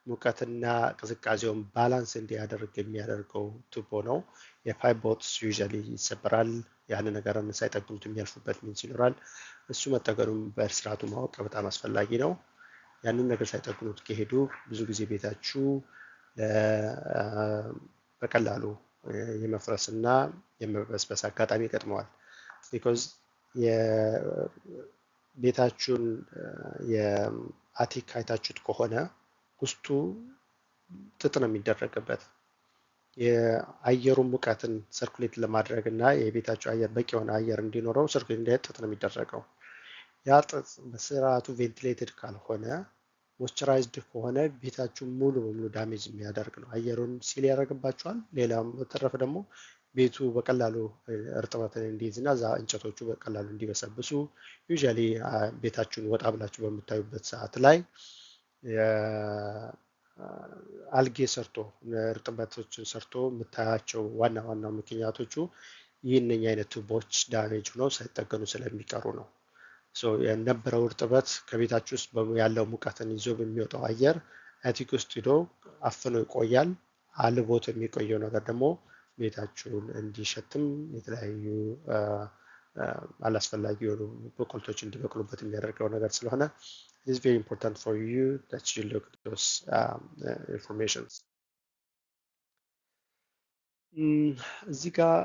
ሙቀትና ቅዝቃዜውን ባላንስ እንዲያደርግ የሚያደርገው ቱቦ ነው። የፓይፕ ቦትስ ዩዥዋሊ ይሰበራል። ያንን ነገር ሳይጠግኑት የሚያልፉበት ሚንስ ይኖራል። እሱ መጠገኑም በስርዓቱ ማወቅ በጣም አስፈላጊ ነው። ያንን ነገር ሳይጠግኑት ከሄዱ ብዙ ጊዜ ቤታችሁ በቀላሉ የመፍረስና የመበስበስ አጋጣሚ ይገጥመዋል። ቢኮዝ የቤታችሁን የአቲክ አይታችሁት ከሆነ ውስጡ ጥጥ ነው የሚደረግበት። የአየሩን ሙቀትን ሰርኩሌት ለማድረግ እና የቤታችሁ አየር በቂ የሆነ አየር እንዲኖረው ሰርኩሌት እንዲያደርግ ጥጥ ነው የሚደረገው። ያ ጥጥ በስርዓቱ ቬንቲሌትድ ካልሆነ ሞይስቸራይዝድ ከሆነ ቤታችሁ ሙሉ በሙሉ ዳሜጅ የሚያደርግ ነው። አየሩን ሲል ያደርግባችኋል። ሌላም በተረፈ ደግሞ ቤቱ በቀላሉ እርጥበትን እንዲይዝ እና እዛ እንጨቶቹ በቀላሉ እንዲበሰብሱ ዩዥዋሊ ቤታችሁን ወጣ ብላችሁ በምታዩበት ሰዓት ላይ አልጌ ሰርቶ እርጥበቶችን ሰርቶ የምታያቸው ዋና ምክንያቶቹ ይህንን አይነት ቱቦች ዳሜጅ ሆነው ሳይጠገኑ ስለሚቀሩ ነው። የነበረው እርጥበት ከቤታችሁ ውስጥ ያለው ሙቀትን ይዞ በሚወጣው አየር አቲክ ውስጥ ሄዶ አፍኖ ይቆያል። አልቦት የሚቆየው ነገር ደግሞ ቤታችሁን እንዲሸትም የተለያዩ አላስፈላጊ የሆኑ በቆልቶች እንዲበቅሉበት የሚያደርገው ነገር ስለሆነ it's very important for you that you look at those informations. እዚህ ጋር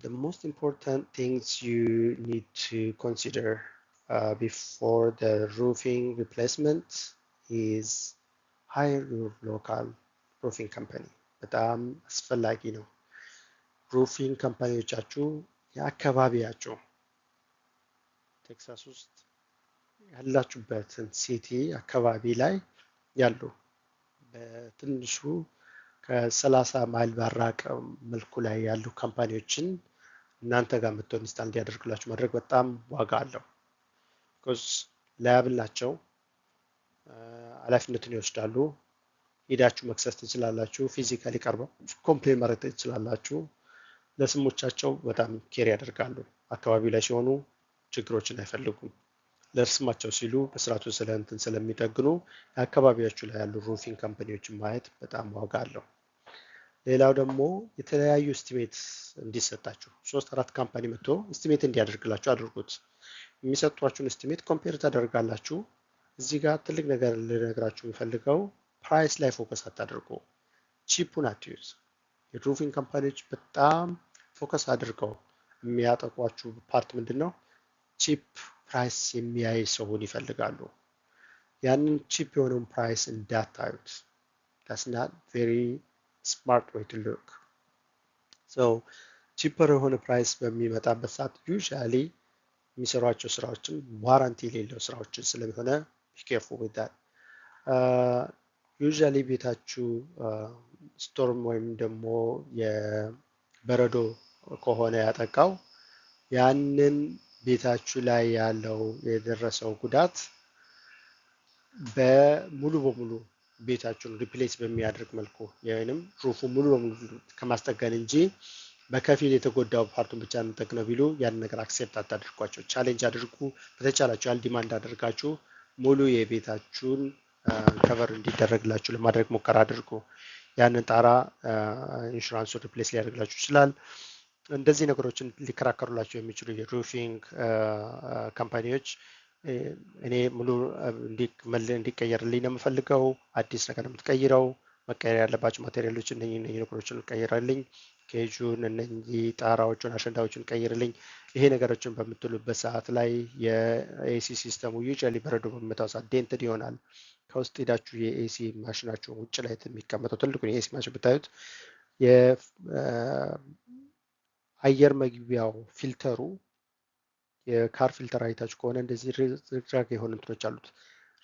the most important things you need to consider before the roofing replacement is hire your local roofing company. በጣም አስፈላጊ ነው። ሩፊንግ ካምፓኒዎቻችሁ የአካባቢያችሁ ቴክሳስ ውስጥ ያላችሁበትን ሲቲ አካባቢ ላይ ያሉ በትንሹ ከ30 ማይል ባራቀ መልኩ ላይ ያሉ ካምፓኒዎችን እናንተ ጋር መጥተው ኢንስታል እንዲያደርግላችሁ ማድረግ በጣም ዋጋ አለው። ቢኮዝ ላያብል ናቸው፣ ኃላፊነትን ይወስዳሉ። ሄዳችሁ መክሰስ ትችላላችሁ። ፊዚካሊ ቀርበው ኮምፕሌን ማድረግ ትችላላችሁ። ለስሞቻቸው በጣም ኬር ያደርጋሉ። አካባቢው ላይ ሲሆኑ ችግሮችን አይፈልጉም። ለስማቸው ሲሉ በስርዓቱ ስለሚጠግኑ አካባቢያችሁ ላይ ያሉ ሩፊንግ ካምፓኒዎችን ማየት በጣም ዋጋ አለው። ሌላው ደግሞ የተለያዩ እስቲሜት እንዲሰጣችሁ 3-4 ካምፓኒ መጥቶ እስቲሜት እንዲያደርግላችሁ አድርጉት። የሚሰጧችሁን እስቲሜት ኮምፔር ታደርጋላችሁ። እዚህ ጋር ትልቅ ነገር ልነግራችሁ የምፈልገው ፕራይስ ላይ ፎከስ አታድርጉ። ቺፑን አትዩዝ። የሩፊንግ ካምፓኒዎች በጣም ፎከስ አድርገው የሚያጠቋችሁ ፓርት ምንድን ነው? ቺፕ ፕራይስ የሚያይ ሰውን ይፈልጋሉ። ያንን ቺፕ የሆነውን ፕራይስ እንዳታዩት። that's not very smart way to look. so ቺፐር የሆነ ፕራይስ በሚመጣበት ሰዓት ዩዥዋሊ የሚሰሯቸው ስራዎችን ዋራንቲ የሌለው ስራዎችን ስለሆነ be careful with that. ዩዥዋሊ ቤታችሁ ስቶርም ወይም ደግሞ የበረዶ ከሆነ ያጠቃው ያንን ቤታችሁ ላይ ያለው የደረሰው ጉዳት በሙሉ በሙሉ ቤታችሁን ሪፕሌስ በሚያደርግ መልኩ ወይንም ሩፉ ሙሉ በሙሉ ከማስጠገን እንጂ በከፊል የተጎዳው ፓርቱን ብቻ እንጠግነው ቢሉ ያን ነገር አክሴፕት አታድርጓቸው። ቻሌንጅ አድርጉ። በተቻላችሁ ያህል ዲማንድ አድርጋችሁ ሙሉ የቤታችሁን ከቨር እንዲደረግላችሁ ለማድረግ ሙከራ አድርጉ። ያንን ጣራ ኢንሹራንሱ ሪፕሌስ ሊያደርግላችሁ ይችላል። እንደዚህ ነገሮችን ሊከራከሩላችሁ የሚችሉ የሩፊንግ ካምፓኒዎች እኔ ሙሉ እንዲቀየርልኝ ነው የምፈልገው። አዲስ ነገር ነው የምትቀይረው። መቀየር ያለባቸው ማቴሪያሎች እነኚህ ነገሮችን ቀይረልኝ፣ ኬጁን፣ እነኚህ ጣራዎቹን፣ አሸንዳዎችን ቀይርልኝ። ይሄ ነገሮችን በምትሉበት ሰዓት ላይ የኤሲ ሲስተሙ ዩዥዋሊ በረዶ በሚመታው ሰዓት ዴንትድ ይሆናል። ከውስጥ ሄዳችሁ የኤሲ ማሽናችሁ ውጭ ላይ የሚቀመጠው ትልቁን የኤሲ ማሽን ብታዩት የአየር መግቢያው ፊልተሩ የካር ፊልተር አይታችሁ ከሆነ እንደዚህ ርግራግ የሆኑ እንትኖች አሉት።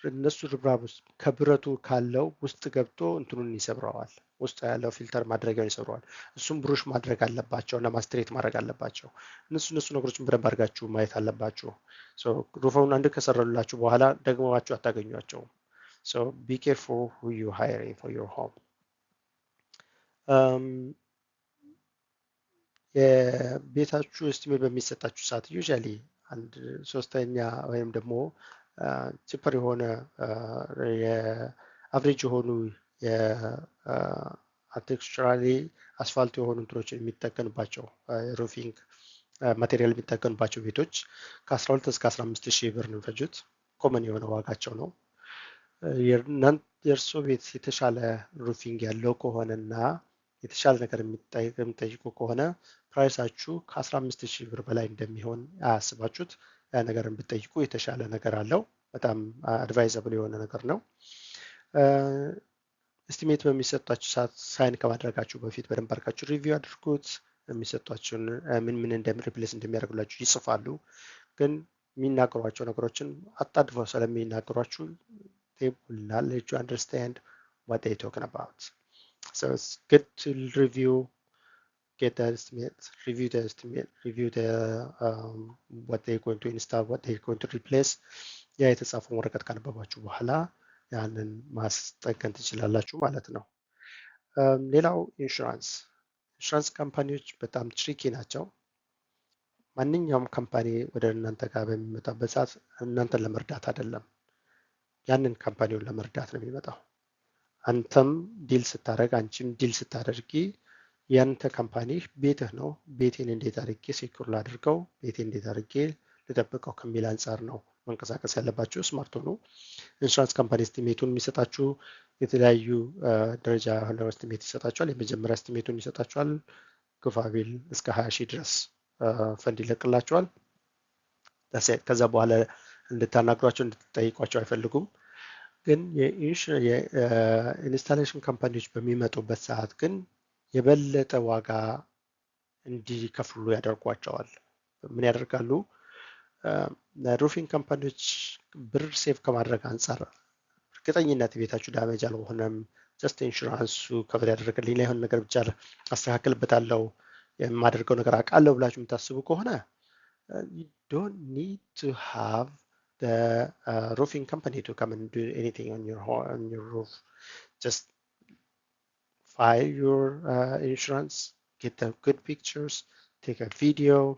እነሱ ርብራብ ውስጥ ከብረቱ ካለው ውስጥ ገብቶ እንትኑን ይሰብረዋል። ውስጥ ያለው ፊልተር ማድረጊያውን ይሰብረዋል። እሱም ብሩሽ ማድረግ አለባቸው እና ማስትሬት ማድረግ አለባቸው። እነሱ ነገሮችን በደንብ አድርጋችሁ ማየት አለባችሁ። ሩፈውን አንድ ከሰረሉላችሁ በኋላ ደግመዋችሁ አታገኟቸውም። ቢ ኬርፉል ሁ ዩ ሃይሪንግ ፎር ዮር ሆም። የቤታችሁ ኤስቲሜት በሚሰጣችሁ ሰዓት ዩዥዋሊ አንድ ሶስተኛ ወይም ደግሞ ቺፐር የሆነ የአቨሬጅ የሆኑ የአርክቴክቸራሊ አስፋልት የሆኑ እንትኖችን የሚጠቀምባቸው ሩፊንግ ማቴሪያል የሚጠቀምባቸው ቤቶች ከ12 እስከ 15 ሺህ ብር ነው የሚፈጁት። ኮመን የሆነ ዋጋቸው ነው። የእርሶ ቤት የተሻለ ሩፊንግ ያለው ከሆነና የተሻለ ነገር የሚጠይቁ ከሆነ ፕራይሳችሁ ከ15 ሺህ ብር በላይ እንደሚሆን አያስባችሁት። ያ ነገር ብትጠይቁ የተሻለ ነገር አለው። በጣም አድቫይዘብል የሆነ ነገር ነው። ኤስቲሜት በሚሰጧችሁ ሰዓት ሳይን ከማድረጋችሁ በፊት በደንብ አድርጋችሁ ሪቪው አድርጉት። የሚሰጧችሁን ምን ሪፕሌስ እንደሚያደርጉላችሁ ይጽፋሉ። ግን የሚናገሯቸው ነገሮችን አጣድፈው ስለሚናገሯችሁ they will not let you understand what they're talking about. So it's good to get the estimate, review the estimate, review the what they're going to install, what they're going to replace. ያ የተጻፈውን ወረቀት ካነበባችሁ በኋላ ያንን ማስጠገን ትችላላችሁ ማለት ነው። ሌላው ኢንሹራንስ ካምፓኒዎች በጣም ትሪኪ ናቸው። ማንኛውም ካምፓኒ ወደ እናንተ ጋር በሚመጣበት ሰዓት እናንተን ለመርዳት አይደለም፣ ያንን ካምፓኒውን ለመርዳት ነው የሚመጣው። አንተም ዲል ስታደርግ፣ አንቺም ዲል ስታደርጊ ያንተ ካምፓኒ ቤትህ ነው። ቤቴን እንዴት አድርጌ ሴኩር ላድርገው፣ ቤቴን እንዴት አድርጌ ልጠብቀው ከሚል አንጻር ነው መንቀሳቀስ ያለባችሁ። ስማርት ሆኑ። ኢንሹራንስ ካምፓኒ ኤስቲሜቱን የሚሰጣችሁ የተለያዩ ደረጃ ያለው ኤስቲሜት ይሰጣችኋል። የመጀመሪያ ኤስቲሜቱን ይሰጣችኋል። ግፋቢል እስከ 20 ሺህ ድረስ ፈንድ ይለቅላችኋል። ከዛ በኋላ እንድታናግሯቸው እንድትጠይቋቸው አይፈልጉም። ግን የኢንስታሌሽን ካምፓኒዎች በሚመጡበት ሰዓት ግን የበለጠ ዋጋ እንዲከፍሉ ያደርጓቸዋል። ምን ያደርጋሉ? ሩፊንግ ካምፓኒዎች ብር ሴቭ ከማድረግ አንጻር እርግጠኝነት ቤታችሁ ዳሜጅ አልሆነም፣ ጀስት ኢንሹራንሱ ከበር ያደረገልኝ ላይ የሆነ ነገር ብቻ አስተካክልበታለሁ፣ የማደርገው ነገር አውቃለሁ ብላችሁ የምታስቡ ከሆነ you don't need to have the roofing company to come and do anything on your roof. Just file your insurance, get the good pictures, take a video,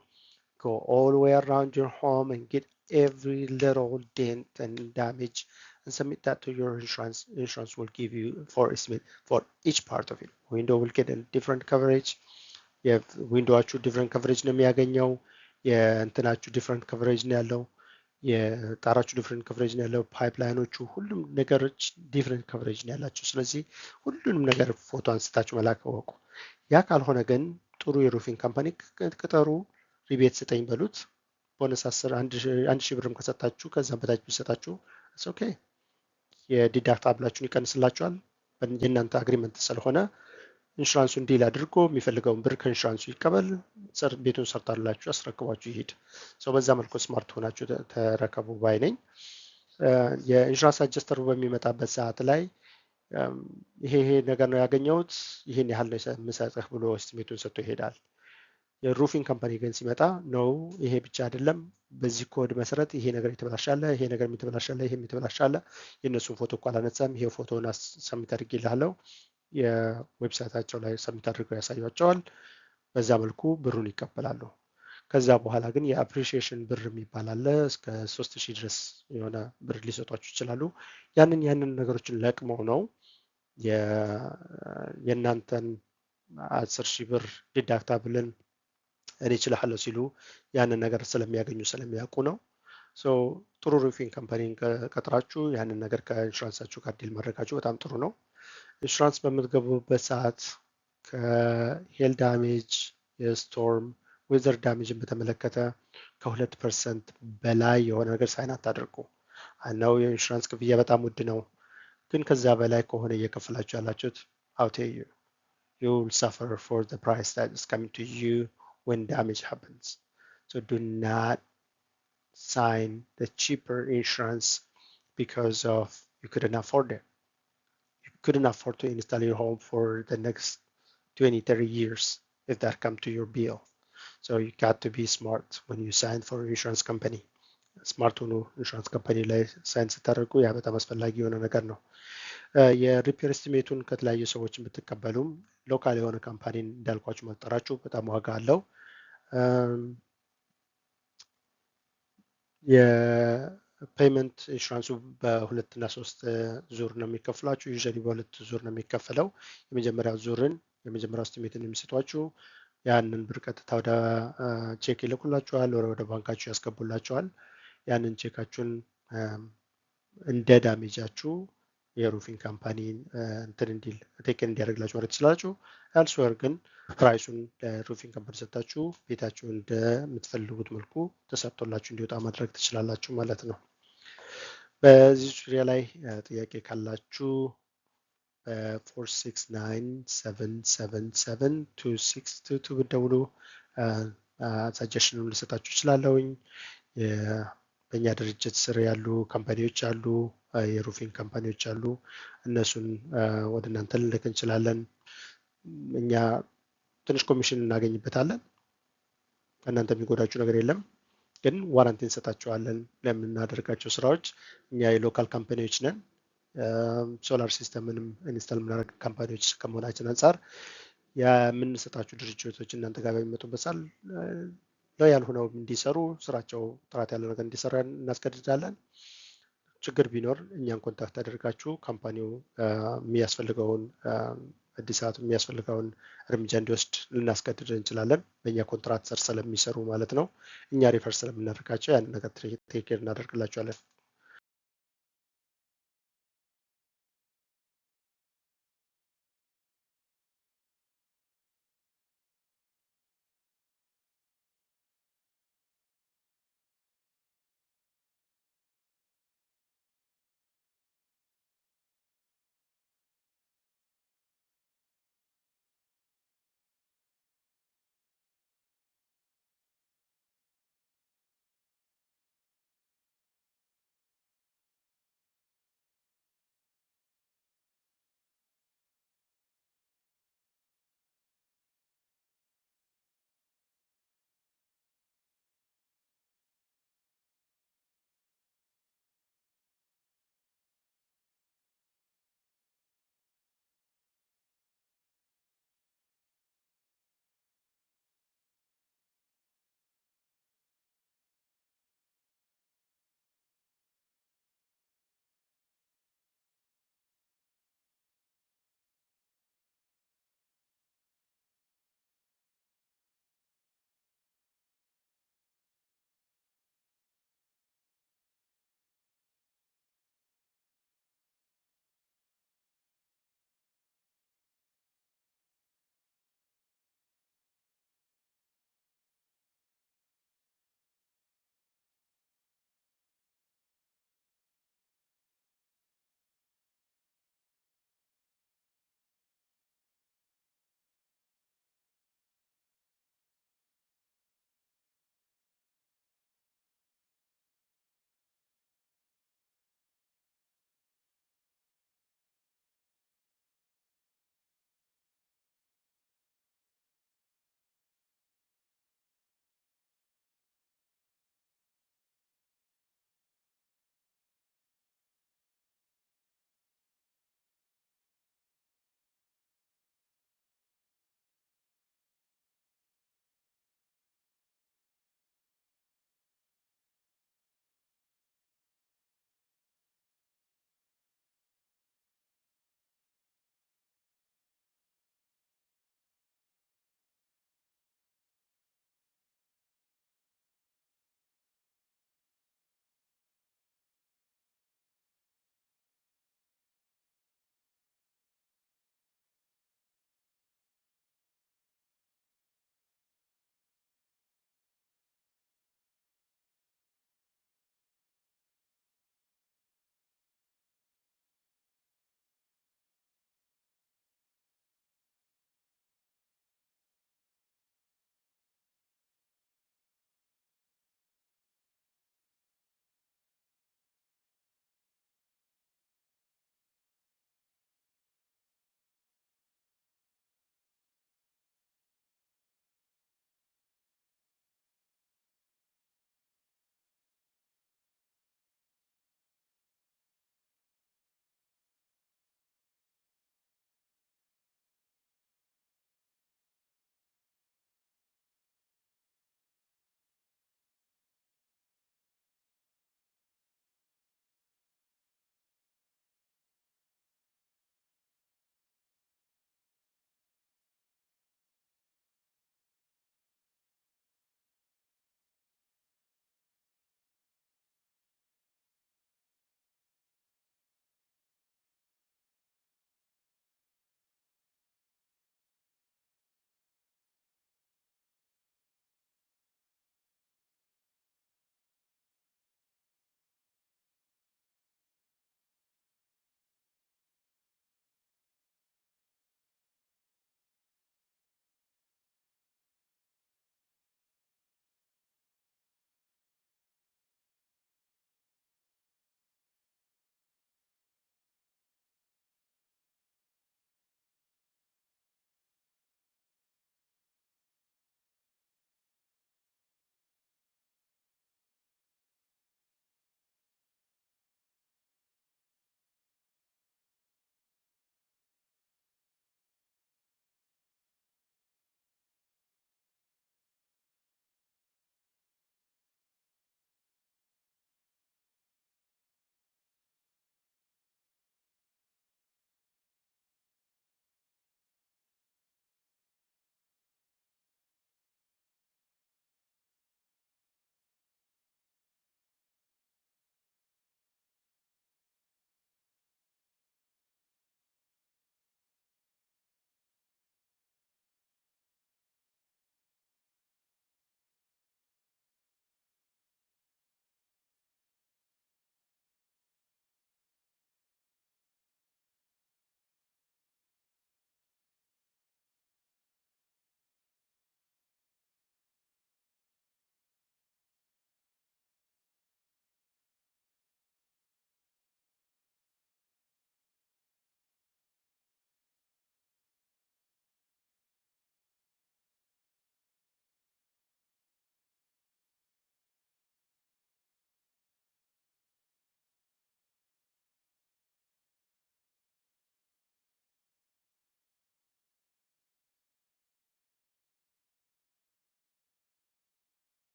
go all the way around your home and get every little dent and damage and submit that to your insurance. Insurance will give you for estimate for each part of it. Window will get a different coverage. You have window different coverage ነው የሚያገኘው። የእንትናችሁ ዲፍረንት ከቨሬጅ ነው ያለው። የጣራችሁ ዲፍረንት ከቨሬጅ ነው ያለው። ፓይፕላይኖቹ ሁሉም ነገሮች ዲፍረንት ከቨሬጅ ነው ያላቸው። ስለዚህ ሁሉንም ነገር ፎቶ አንስታችሁ መላክ እወቁ። ያ ካልሆነ ግን ጥሩ የሩፊንግ ካምፓኒ ቅጠሩ፣ ሪቤት ስጠኝ በሉት። ቦነስ 1 ሺህ ብርም ከሰጣችሁ ከዛም በታች ቢሰጣችሁ ኦኬ፣ የዲዳክታብላችሁን ይቀንስላችኋል። የእናንተ አግሪመንት ስለሆነ ኢንሹራንሱን ዲል አድርጎ የሚፈልገውን ብር ከኢንሹራንሱ ይቀበል፣ ቤቱን ሰርታላችሁ አስረክቧችሁ ይሄድ። በዛ መልኩ ስማርት ሆናችሁ ተረከቡ ባይ ነኝ። የኢንሹራንስ አጀስተሩ በሚመጣበት ሰዓት ላይ ይሄ ነገር ነው ያገኘሁት፣ ይሄን ያህል ነው የምሰጥህ ብሎ ኤስቲሜቱን ሰጥቶ ይሄዳል። የሩፊንግ ካምፓኒ ግን ሲመጣ ነው ይሄ ብቻ አይደለም፣ በዚህ ኮድ መሰረት ይሄ ነገር የተበላሻለ፣ ይሄ ነገር የተበላሻለ፣ ይሄ የተበላሻለ፣ የእነሱን ፎቶ እኮ አላነሳም፣ ይሄ ፎቶውን ሰሚት አድርጌልሃለሁ፣ የዌብሳይታቸው ላይ ሰሚት አድርገው ያሳያቸዋል። በዛ መልኩ ብሩን ይቀበላሉ። ከዛ በኋላ ግን የአፕሪሺዬሽን ብር የሚባል አለ። እስከ 3000 ድረስ የሆነ ብር ሊሰጧችሁ ይችላሉ። ያንን ነገሮችን ለቅመው ነው የእናንተን 10,000 ብር ዲዳክታብልን እኔ እችላለሁ ሲሉ ያንን ነገር ስለሚያገኙ ስለሚያውቁ ነው። ሶ ጥሩ ሩፊንግ ካምፓኒን ቀጥራችሁ ያንን ነገር ከኢንሹራንሳችሁ ጋር ዲል ማድረጋችሁ በጣም ጥሩ ነው። ኢንሹራንስ በምትገቡበት ሰዓት ከሄል ዳሜጅ፣ የስቶርም ዌዘር ዳሜጅን በተመለከተ ከ2% በላይ የሆነ ነገር ሳይን አታድርጉ። አናው የኢንሹራንስ ክፍያ በጣም ውድ ነው፣ ግን ከዛ በላይ ከሆነ እየከፈላችሁ ያላችሁት I'll tell you, you will suffer for the price that is coming to you when damage happens. So do not sign the cheaper insurance because of you couldn't afford it. You couldn't afford to install your home for the next 20, 30 years if that come to your bill. So you got to be smart when you sign for insurance company. ስማርት ሆኖ ኢንሹራንስ ካምፓኒ ላይ ሳይን ስታደርጉ ያ በጣም አስፈላጊ የሆነ ነገር ነው። የሪፔር ኤስቲሜቱን ከተለያዩ ሰዎች ብትቀበሉም ሎካል የሆነ ካምፓኒን እንዳልኳችሁ መጠራችሁ በጣም ዋጋ አለው። የፔይመንት ኢንሹራንሱ በሁለት እና ሶስት ዙር ነው የሚከፍላችሁ። ዩዥዋሊ በሁለት ዙር ነው የሚከፈለው። የመጀመሪያው ዙርን የመጀመሪያው ኤስቲሜትን የሚሰጧችሁ ያንን ብር ቀጥታ ወደ ቼክ ይልኩላችኋል፣ ወደ ባንካችሁ ያስገቡላችኋል። ያንን ቼካችሁን እንደ ዳሜጃችሁ የሩፊንግ ካምፓኒ እንትን እንዲል ቴክን እንዲያደርግላችሁ ማለት ትችላላችሁ። ኤልስዌር ግን ፕራይሱን ለሩፊንግ ካምፓኒ ሰጣችሁ ቤታችሁ እንደምትፈልጉት መልኩ ተሰርቶላችሁ እንዲወጣ ማድረግ ትችላላችሁ ማለት ነው። በዚህ ዙሪያ ላይ ጥያቄ ካላችሁ በ469777262 ብትደውሉ ሳጀሽኑን ልሰጣችሁ እችላለሁኝ። በእኛ ድርጅት ስር ያሉ ካምፓኒዎች አሉ፣ የሩፊንግ ካምፓኒዎች አሉ። እነሱን ወደ እናንተ ልንልክ እንችላለን። እኛ ትንሽ ኮሚሽን እናገኝበታለን። ከእናንተ የሚጎዳችሁ ነገር የለም፣ ግን ዋራንቲ እንሰጣችኋለን ለምናደርጋቸው ስራዎች። እኛ የሎካል ካምፓኒዎች ነን። ሶላር ሲስተምንም ኢንስታል የምናደርግ ካምፓኒዎች ከመሆናችን አንጻር የምንሰጣችሁ ድርጅቶች እናንተ ጋር በሚመጡበት ሰዓት ሎያል ሆነው እንዲሰሩ ስራቸው ጥራት ያለው ነገር እንዲሰራ እናስገድዳለን። ችግር ቢኖር እኛን ኮንታክት አድርጋችሁ ካምፓኒው የሚያስፈልገውን እድሳቱ የሚያስፈልገውን እርምጃ እንዲወስድ ልናስገድድ እንችላለን። በእኛ ኮንትራት ስር ስለሚሰሩ ማለት ነው። እኛ ሪፈር ስለምናደርጋቸው ያንን ነገር ቴክ ኬር እናደርግላቸዋለን።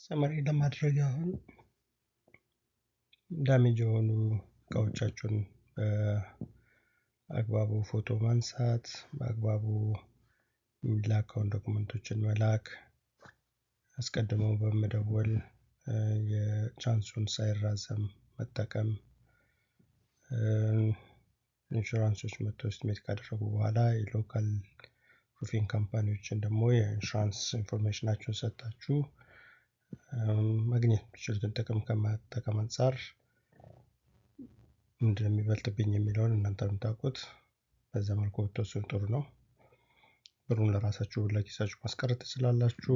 ሰመሪ ለማድረግ አሁን ዳሜጅ የሆኑ እቃዎቻችሁን በአግባቡ ፎቶ ማንሳት፣ በአግባቡ የሚላከውን ዶክመንቶችን መላክ፣ አስቀድሞ በመደወል የቻንሱን ሳይራዘም መጠቀም፣ ኢንሹራንሶች መጥተው ኤስቲሜት ካደረጉ በኋላ የሎካል ሩፊንግ ካምፓኒዎችን ደግሞ የኢንሹራንስ ኢንፎርሜሽናቸውን ሰጣችሁ ማግኘት የምትችሉትን ጥቅም ከመጠቀም አንጻር ምንድን ነው የሚበልጥብኝ የሚለውን እናንተ የምታውቁት። በዛ መልኩ ብትወስኑ ጥሩ ነው። ብሩን ለራሳችሁ ለኪሳችሁ ማስቀረት ትችላላችሁ።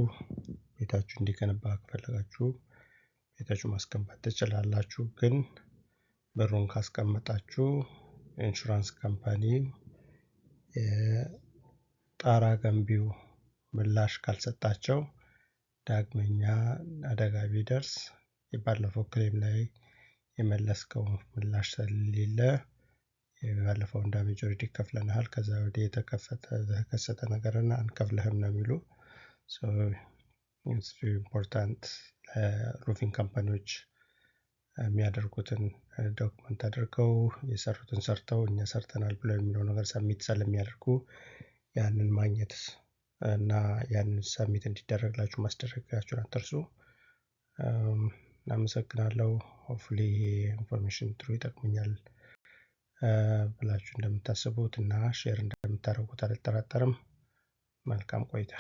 ቤታችሁ እንዲገነባ ከፈለጋችሁ ቤታችሁ ማስገንባት ትችላላችሁ። ግን ብሩን ካስቀመጣችሁ ኢንሹራንስ ካምፓኒ የጣራ ገንቢው ምላሽ ካልሰጣቸው ዳግመኛ አደጋ ቢደርስ የባለፈው ክሌም ላይ የመለስከው ምላሽ ስለሌለ የባለፈውን ዳሜጅ ኦልሬዲ ከፍለናል፣ ከዛ ወዲህ የተከሰተ ነገርና አንከፍልህም ነው የሚሉ። ኢትስ ኢምፖርታንት ሩፊንግ ካምፓኒዎች የሚያደርጉትን ዶክመንት አድርገው የሰሩትን ሰርተው እኛ ሰርተናል ብለው የሚለው ነገር ሰሚት ስለሚያደርጉ ያንን ማግኘት እና ያንን ሰሚት እንዲደረግላችሁ ማስደረጋችሁን አትርሱ። አመሰግናለሁ። ሆፕፉሊ ኢንፎርሜሽን ጥሩ ይጠቅሙኛል ብላችሁ እንደምታስቡት እና ሼር እንደምታደርጉት አልጠራጠርም። መልካም ቆይታ።